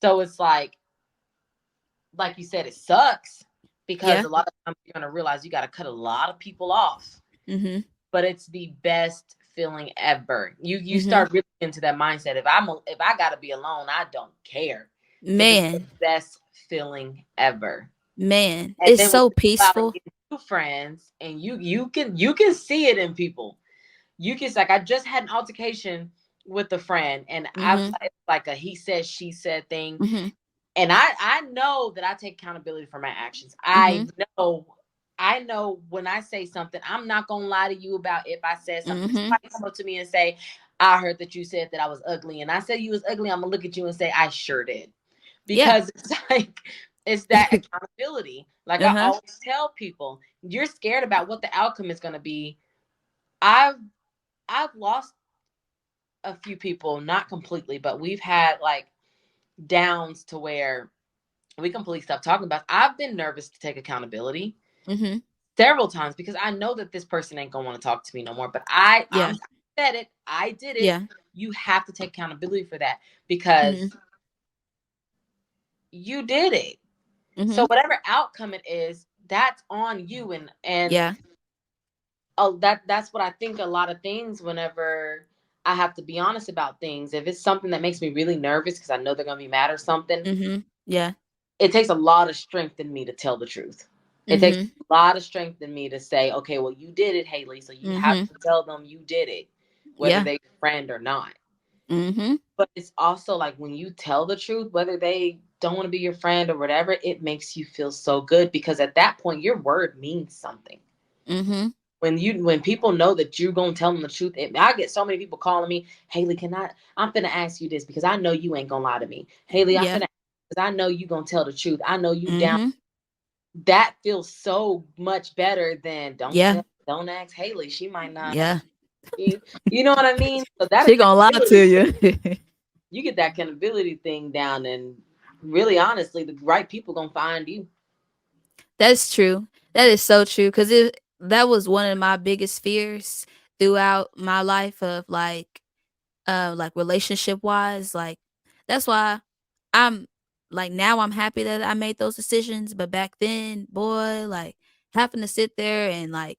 So it's like you said, it sucks because Yeah. a lot of times you're gonna realize you got to cut a lot of people off, Mhm. but it's the best feeling ever. You Mhm. start really into that mindset. If I gotta be alone, I don't care, because it's the Man, best feeling ever. man, And it's then when so you go out and peaceful. get new friends, and you can see it in people. You can, like, I just had an altercation with a friend, and Mhm. it's like a he said she said thing. Mhm. And I know that I take accountability for my actions. Mhm. Know I know when I say something, I'm not gonna lie to you about if I said something. If Mhm. somebody come up to me and say, I heard that you said that I was ugly, and I said you was ugly, I'm gonna look at you and say, I sure did. Yeah. Because it's like, it's that accountability. Like I Uh-huh. always tell people, you're scared about what the outcome is gonna be. I've I've lost a few people, not completely, but we've had like downs to where we completely stopped talking about. I've been nervous to take accountability Mhm. several times because I know that this person ain't gonna want to talk to me no more. But Yeah. I said it, I did it. Yeah. You have to take accountability for that because Mhm. you did it. So Mhm. whatever outcome it is, that's on you. And Yeah. oh, that's what I think. A lot of things, whenever I have to be honest about things, if it's something that makes me really nervous because I know they're gonna be mad or something, Mhm. Yeah. it takes a lot of strength in me to tell the truth. It takes Mhm. a lot of strength in me to say, okay, well, you did it, Halie. So you have Mhm. to tell them you did it, whether Yeah. they're your friend or not. Mhm. But it's also like when you tell the truth, whether they don't want to be your friend or whatever, it makes you feel so good because at that point, your word means something. Mhm. When people know that you're gonna tell them the truth, I get so many people calling me, Halie, I'm finna ask you this because I know you ain't gonna lie to me. Halie, I'm Yeah. finna, because I know you gonna tell the truth. I know you down. Mhm. That feels so much better than Yeah. don't ask Halie. She might not Yeah. you, you know what I mean? So that She gonna lie to accountability, you. you get that accountability thing down, and really honestly, the right people gonna find you. That's true. That is so true, cuz that was one of my biggest fears throughout my life, of like relationship wise. Like, that's why I'm like, now I'm happy that I made those decisions. But back then, boy, like, having to sit there and like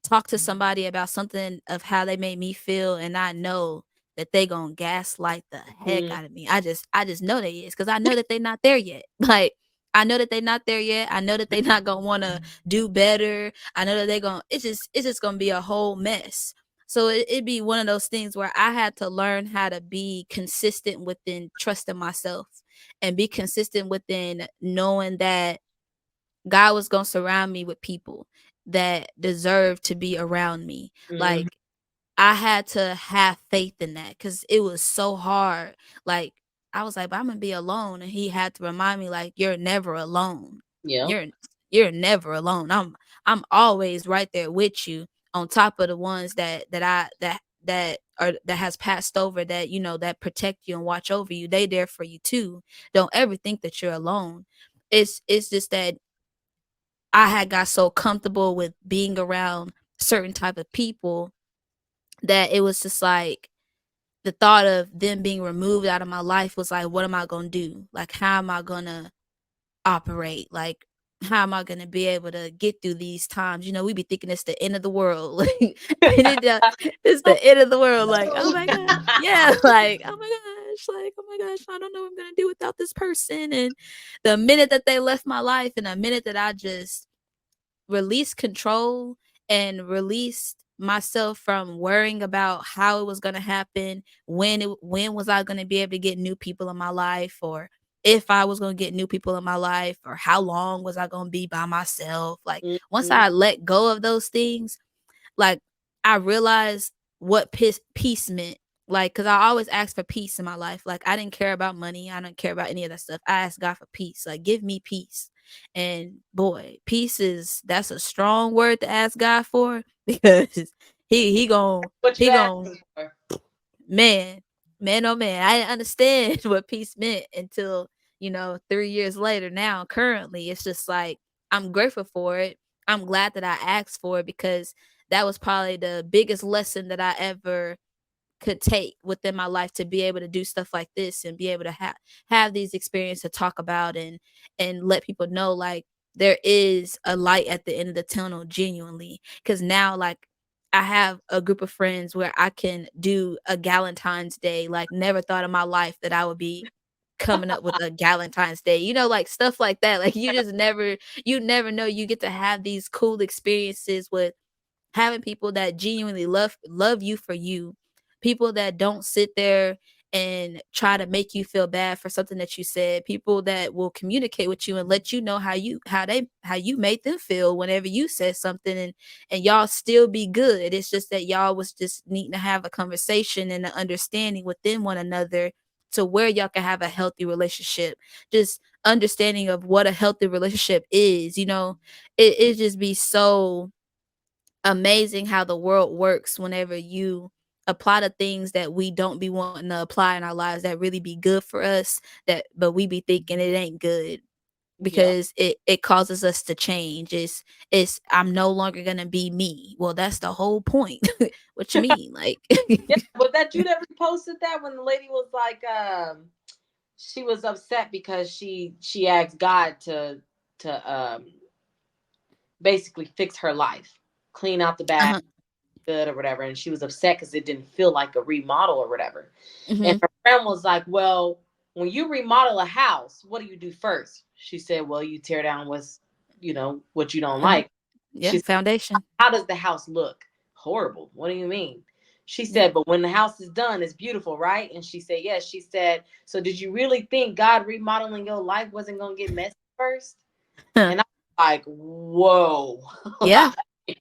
talk to somebody about something of how they made me feel, and I know that they gonna gaslight the heck Mm, out of me. I just know they is, because I know that they not there yet. Like, I know that they're not there yet. I know that they're not gonna want to do better. I know that they're gonna. It's just gonna be a whole mess. So it'd be one of those things where I had to learn how to be consistent within trusting myself and be consistent within knowing that God was gonna surround me with people that deserve to be around me. Mhm. Like I had to have faith in that because it was so hard. Like I was like, but I'm gonna be alone, and he had to remind me, like, you're never alone. Yep. You're never alone. I'm always right there with you. On top of the ones that has passed over, that that protect you and watch over you. They there for you too. Don't ever think that you're alone. It's just that I had got so comfortable with being around certain type of people that it was just like the thought of them being removed out of my life was like, what am I gonna do? Like, how am I gonna operate? Like, how am I gonna be able to get through these times? We be thinking it's the end of the world, like, and it's the end of the world. Like, oh my god, yeah, like, oh my gosh, like, oh my gosh, I don't know what I'm gonna do without this person. And the minute that they left my life, and the minute that I just released control and released myself from worrying about how it was going to happen, when was I going to be able to get new people in my life, or if I was going to get new people in my life, or how long was I going to be by myself. Like once Mhm. I let go of those things, like I realized what peace meant. Like, cause I always asked for peace in my life. Like I didn't care about money. I didn't care about any of that stuff. I asked God for peace. Like, give me peace. And boy, peace that's a strong word to ask God for because he gon' What you he gon' asking for? man, man, oh man, I didn't understand what peace meant until 3 years later. Now, currently, it's just like I'm grateful for it. I'm glad that I asked for it because that was probably the biggest lesson that I ever could take within my life, to be able to do stuff like this and be able to have these experiences to talk about, and let people know, like, there is a light at the end of the tunnel, genuinely. Because now, like, I have a group of friends where I can do a Galentine's Day. Like, never thought in my life that I would be coming up with a Galentine's Day, like stuff like that. Like, you never know, you get to have these cool experiences with having people that genuinely love you for you, people that don't sit there and try to make you feel bad for something that you said, people that will communicate with you and let you know how you made them feel whenever you said something, and y'all still be good. It's just that y'all was just needing to have a conversation and an understanding within one another, to where y'all can have a healthy relationship. Just understanding of what a healthy relationship is. It just be so amazing how the world works whenever you apply the things that we don't be wanting to apply in our lives, that really be good for us, but we be thinking it ain't good, Yep. because it causes us to change. It's I'm no longer gonna be me. Well, that's the whole point. What you mean? Like, Yeah, but that you never posted that when the lady was like, she was upset because she asked God to basically fix her life, clean out the bad, uh-huh. good or whatever, and she was upset because it didn't feel like a remodel or whatever. And Hmm. her friend was like, "Well, when you remodel a house, what do you do first?" She said, "Well, you tear down what you don't Uh-huh. like." She Yeah, said, foundation. "How does the house look?" "Horrible." "What do you mean?" She Yeah. said, "But when the house is done, it's beautiful, right?" And she said, "Yes." She said, "So did you really think God remodeling your life wasn't gonna get messy first?" And I'm like, "Whoa." Yeah.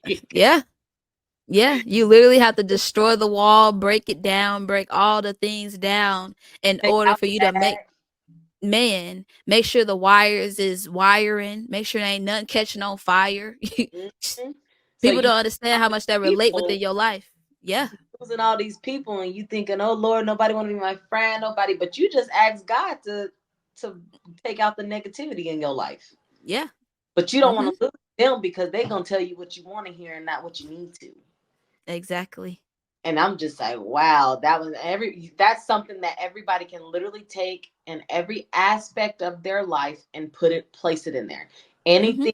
Like, Yeah. Yeah, you literally have to destroy the wall, break it down, break all the things down in take order out for the you to bad. make sure the wires is wiring, make sure there ain't nothing catching on fire. Mhm. So People you don't understand how much that relate within people your life. Yeah. losing all these people and you thinking, oh Lord, nobody want to be my friend, nobody, but you just ask God to take out the negativity in your life. Yeah. But you don't want Mhm. to lose them because they're gonna tell you what you want to hear and not what you need to. Exactly. And I'm just like, wow, that's something that everybody can literally take in every aspect of their life and place it in there. Mhm. Anything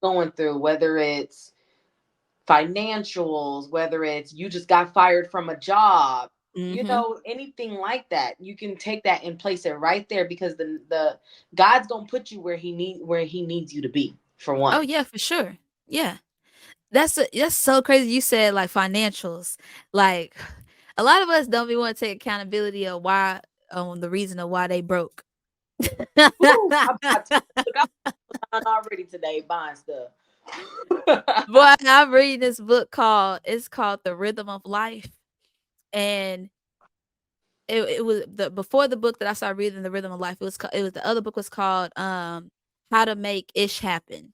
going through, whether it's financials, whether it's you just got fired from a job, Mhm. anything like that. You can take that and place it right there, because the God's gonna put you where he needs you to be, for Oh, one. yeah, for sure. Yeah. That's so crazy you said, like, financials. Like, a lot of us don't be wanna take accountability of why the reason of why they broke. Woo, I'm about to look. I'm already today buying stuff. Boy, I'm reading this book called The Rhythm of Life, and it was the before the book that I started reading, The Rhythm of Life, it was the other book was called, How to Make Ish Happen.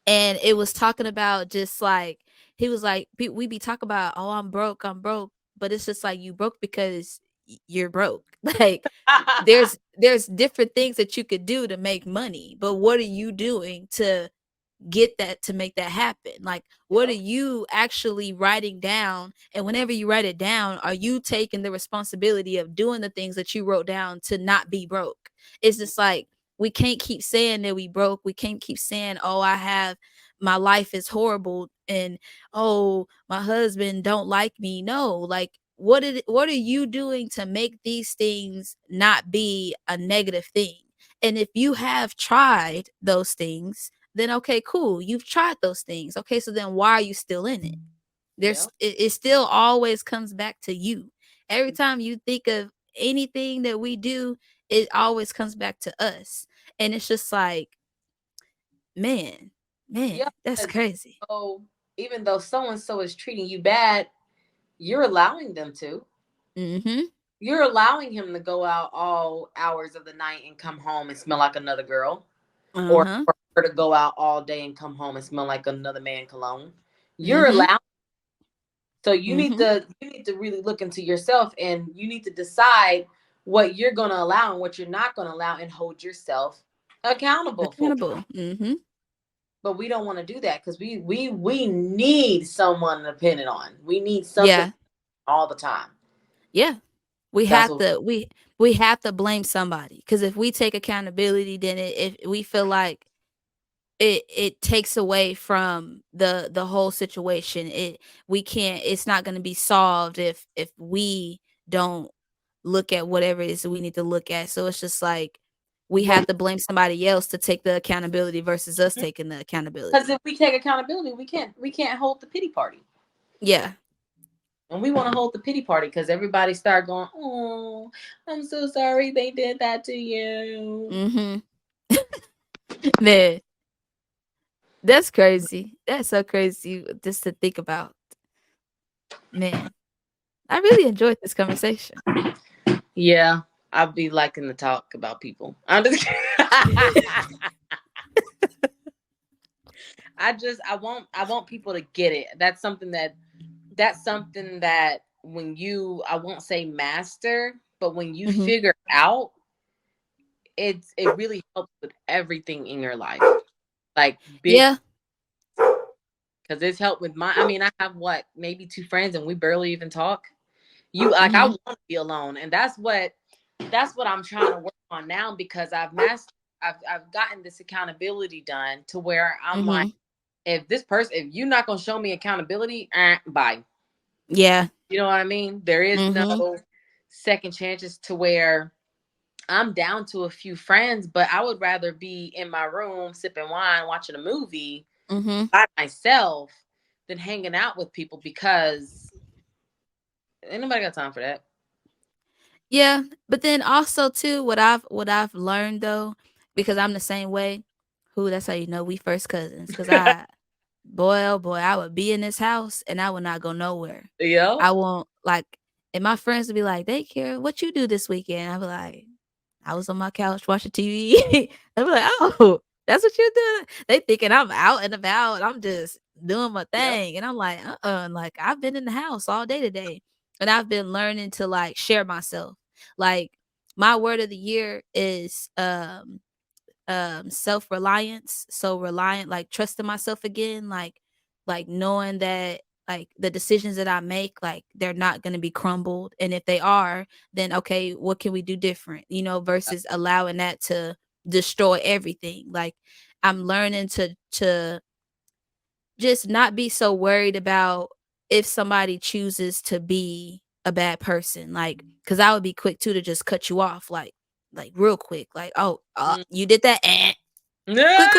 And it was talking about just like he was like, we be talking about, "Oh, I'm broke," but it's just like you broke because you're broke. Like there's different things that you could do to make money, but what are you doing to make that happen? Like, what are Yep, you actually writing down? And whenever you write it down, are you taking the responsibility of doing the things that you wrote down to not be broke? It's just like we can't keep saying that we broke. We can't keep saying, "Oh, I have my life is horrible," and "Oh, my husband don't like me." No, like what are you doing to make these things not be a negative thing? And if you have tried those things, then okay, cool. You've tried those things. Okay, so then why are you still in it? yep. It still always comes back to you. Every time you think of anything that we do, it always comes back to us. And it's just like, man, man, Yeah, that's because crazy. even though so and so is treating you bad, you're allowing them to. Mhm. You're allowing him to go out all hours of the night and come home and smell like another girl, or Uh-huh. for her to go out all day and come home and smell like another man cologne. You're Mhm. allowed. So you need Mhm. to really look into yourself, and you need to decide what you're going to allow and what you're not going to allow, and hold yourself accountable for. Accountable. Mhm. But we don't want to do that, because we need someone dependent on. We need something Yeah. all the time. Yeah. We That's have what. to we have to blame somebody, cuz if we take accountability, then if we feel like it takes away from the whole situation. We can't, it's not going to be solved if we don't look at whatever it is that we need to look at. So it's just like we have But to blame somebody else to take the accountability versus us taking the because accountability. if we take accountability, we can't hold the pity party. Yeah. And we want to hold the pity party because everybody start going, "Oh, I'm so sorry they did that to you." Mhm. Man, that's crazy. That's so crazy just to think about. Man, I really enjoyed this conversation. Yeah, I'll be liking to talk about people. I'm just I want people to get it. That's something that when you, I won't say master, but when you Mhm. figure out, it really helps with everything in your life. Like big, Yeah. because it's helped with my, I mean, I have what, maybe two friends and we barely even talk. You like, I Mhm. want to be alone. And that's what I'm trying to work on now, because I've gotten this accountability done to where I'm like, Mhm. if you're not gonna show me accountability, bye. Yeah. You know what I mean? There is no Mhm. second chances, to where I'm down to a few friends, but I would rather be in my room sipping wine, watching a movie Mhm. by myself than hanging out with people, because ain't nobody got time for that. Yeah, but then also too, what I've learned though, because I'm the same way. Who, that's how you know we first cousins. Cause boy, oh boy, I would be in this house and I would not go nowhere. Yep. I won't like, and my friends would be like, "They care what you do this weekend." I'd be like, "I was on my couch watching TV." I'd be like, "Oh, that's what you're doing." They thinking I'm out and about. I'm just doing my Yep. thing, and I'm like, like I've been in the house all day today, and I've been learning to like share myself. Like my word of the year is self-reliance. So reliant, like trusting myself again, like knowing that like the decisions that I make, like they're not going to be crumbled, and if they are, then okay, what can we do different, versus allowing that to destroy everything. Like I'm learning to just not be so worried about if somebody chooses to be a bad person, like, because I would be quick too to just cut you off, like real quick, like, oh, Mm. you did that, click Yeah.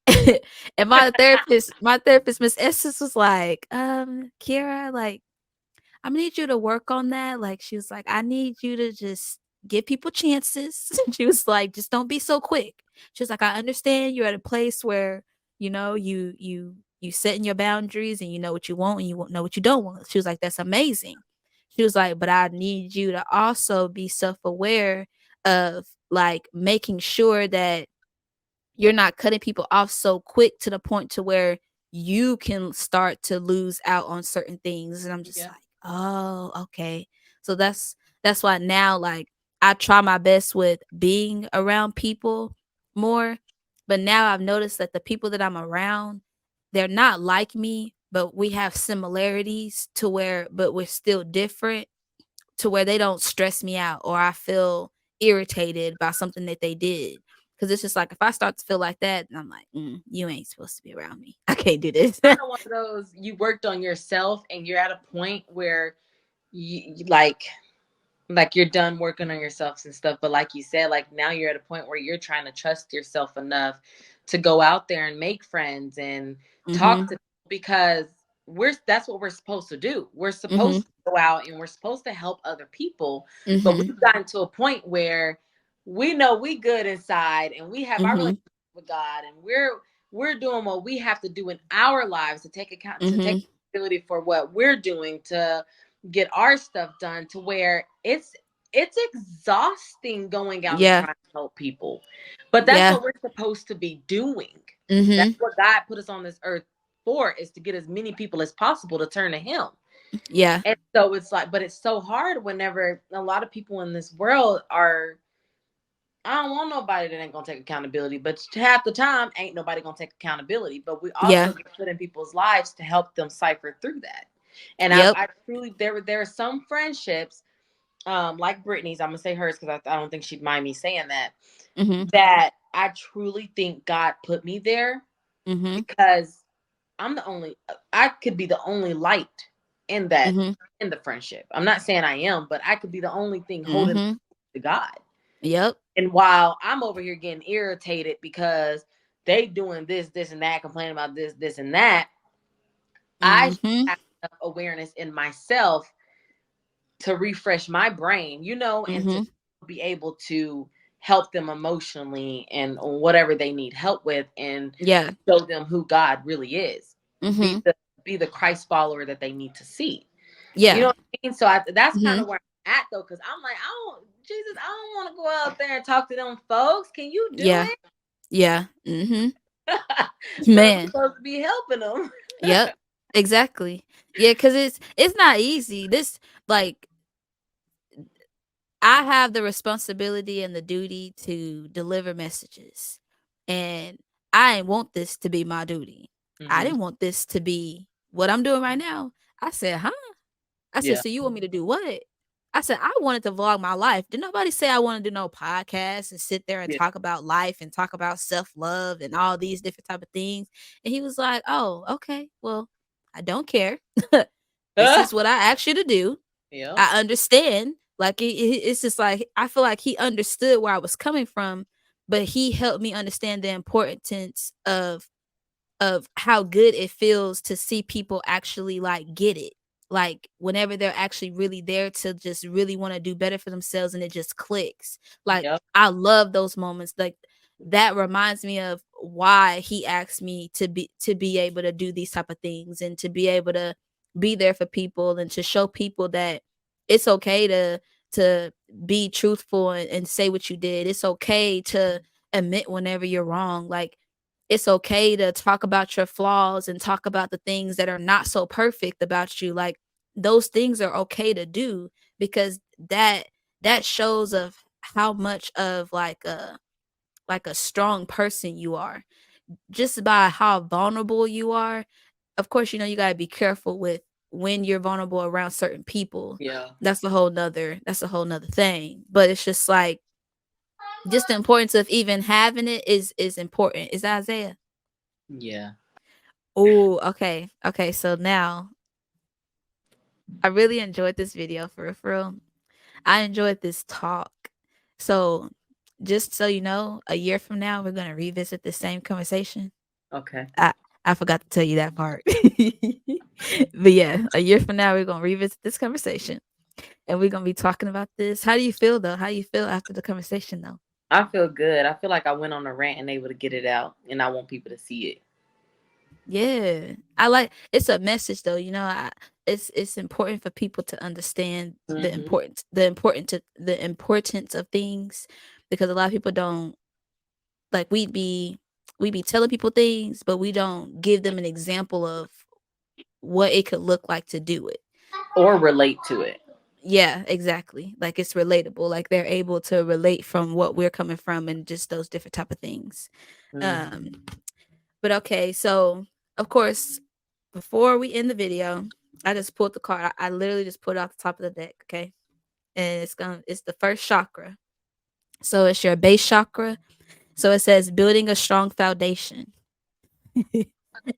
click. And my therapist, Miss Estes, was like, Kiera, like, I need you to work on that. Like, she was like, I need you to just give people chances. She was like, just don't be so quick. She was like, I understand you're at a place where, you setting your boundaries and you know what you want and you won't know what you don't want. She was like, that's amazing. She was like, but I need you to also be self-aware of like making sure that you're not cutting people off so quick to the point to where you can start to lose out on certain things. And I'm just Yeah. like, oh, okay. So that's why now, like, I try my best with being around people more, but now I've noticed that the people that I'm around, they're not like me, but we have similarities to where, but we're still different, to where they don't stress me out or I feel irritated by something that they did. Cause it's just like if I start to feel like that, then I'm like, you ain't supposed to be around me. I can't do this. Kind of one of those, you worked on yourself and you're at a point where like you're done working on yourself and stuff, but like you said, like now you're at a point where you're trying to trust yourself enough to go out there and make friends and talk Mhm. to people, because that's what we're supposed to do. We're Mhm. supposed to go out and we're supposed to help other people, but Mhm. we've gotten to a point where we know we good inside and we have our relationship Mhm. with God, and we're doing what we have to do in our lives to take account, to take Mhm. accountability for what we're doing to get our stuff done, to where it's exhausting going out and Yeah. trying to help people. But that's Yeah. what we're supposed to be doing. That's Mhm. what God put us on this earth for, is to get as many people as possible to turn to him. Yeah. And so it's like, but it's so hard whenever a lot of people in this world are, I don't want nobody that ain't gonna take accountability, but half the time ain't nobody gonna take accountability. But we Yeah. also get put in people's lives to help them cipher through that. And Yep. I truly, there are some friendships, like Brittany's, I'm gonna say hers because I don't think she'd mind me saying that, Mhm. that I truly think God put me there Mhm. because I could be the only light in that, Mhm. in the friendship. I'm not saying I am, but I could be the only thing holding Mhm. to God. Yep. And while I'm over here getting irritated because they doing this and that, complaining about this and that, I should Mhm. have enough awareness in myself to refresh my brain, and to Mhm. be able to help them emotionally and whatever they need help with, and Yeah. show them who God really is. Be Mhm. the be the Christ follower that they need to see. You know Yeah. what I mean? So that's kind Mhm. of where I'm at though, because I'm like, Jesus, I don't want to go out there and talk to them folks. Can you do Yeah. Yeah. Mhm. it? But we're Man. supposed to be helping them. Yep. Exactly. Yeah, cuz it's not easy. This, like, I have the responsibility and the duty to deliver messages. And I ain't want this to be my duty. I Hmm. didn't want this to be what I'm doing right now. I said, "Huh?" I said, Yeah. "So you want me to do what?" I said, "I wanted to vlog my life." Did nobody say I want to do no podcast and sit there and Yeah. talk about life and talk about self-love and all these different type of things? And he was like, "Oh, okay. Well, I don't care. This is what I asked you to do. Yeah. I understand." Like, it's just like I feel like he understood where I was coming from, but he helped me understand the importance of how good it feels to see people actually, like, get it. Like, whenever they're actually really there to just really wanna do better for themselves and it just clicks. Like, Yep. I love those moments. Like, that reminds me of why he asked me to be able to do these type of things and to be able to be there for people and to show people that it's okay to be truthful and say what you did. It's okay to admit whenever you're wrong. Like, it's okay to talk about your flaws and talk about the things that are not so perfect about you. Like, those things are okay to do because that shows of how much of like a strong person you are. Just by how vulnerable you are. Of course, you got to be careful with when you're vulnerable around certain people. Yeah. That's a whole nother thing. But it's just like, just the importance of even having it is important. Is that Isaiah? Yeah. Oh, okay. Okay, so now I really enjoyed this video for real, for real. I enjoyed this talk. So, just so you know, a year from now, we're going to revisit the same conversation. Okay. I, I forgot to tell you that part. But yeah, a year from now, we're going to revisit this conversation and we're going to be talking about this. How do you feel though? How do you feel after the conversation though? I feel good. I feel like I went on a rant and able to get it out, and I want people to see it. Yeah. I like it's a message though, you know, it's important for people to understand Hmm. the importance of things because a lot of people don't like we be telling people things, but we don't give them an example of what it could look like to do it. Or relate to it. Yeah, exactly. Like it's relatable. Like they're able to relate from what we're coming from and just those different type of things. Hmm. Um, but okay, so of course, before we end the video, I just pulled the card. I literally just pulled it off the top of the deck, okay? And it's the first chakra. So it's your base chakra. So it says building a strong foundation.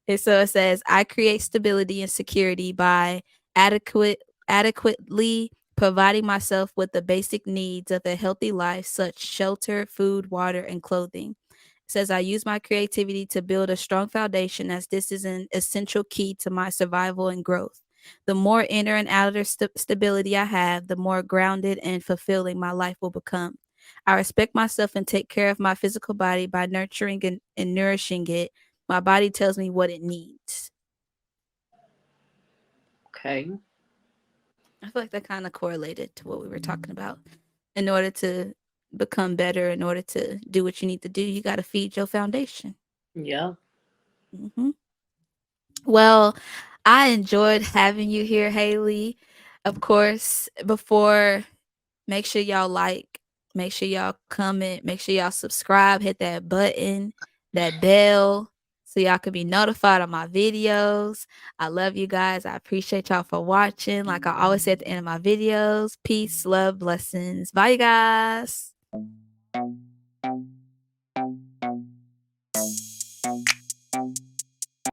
And so it says, I create stability and security by adequate adequately providing myself with the basic needs of a healthy life, such shelter, food, water, and clothing. It says I use my creativity to build a strong foundation as this is an essential key to my survival and growth. The more inner and outer stability I have, the more grounded and fulfilling my life will become. I respect myself and take care of my physical body by nurturing and nourishing it. My body tells me what it needs. Okay. I feel like that kind of correlated to what we were talking about. In order to become better, in order to do what you need to do, you got to feed your foundation. Yeah. Hmm. Well, I enjoyed having you here, Halie. Of course, before make sure y'all like, make sure y'all comment, make sure y'all subscribe, hit that button, that bell, so y'all can be notified of my videos. I love you guys. I appreciate y'all for watching. Like I always say at the end of my videos, peace, love, blessings. Bye, you guys.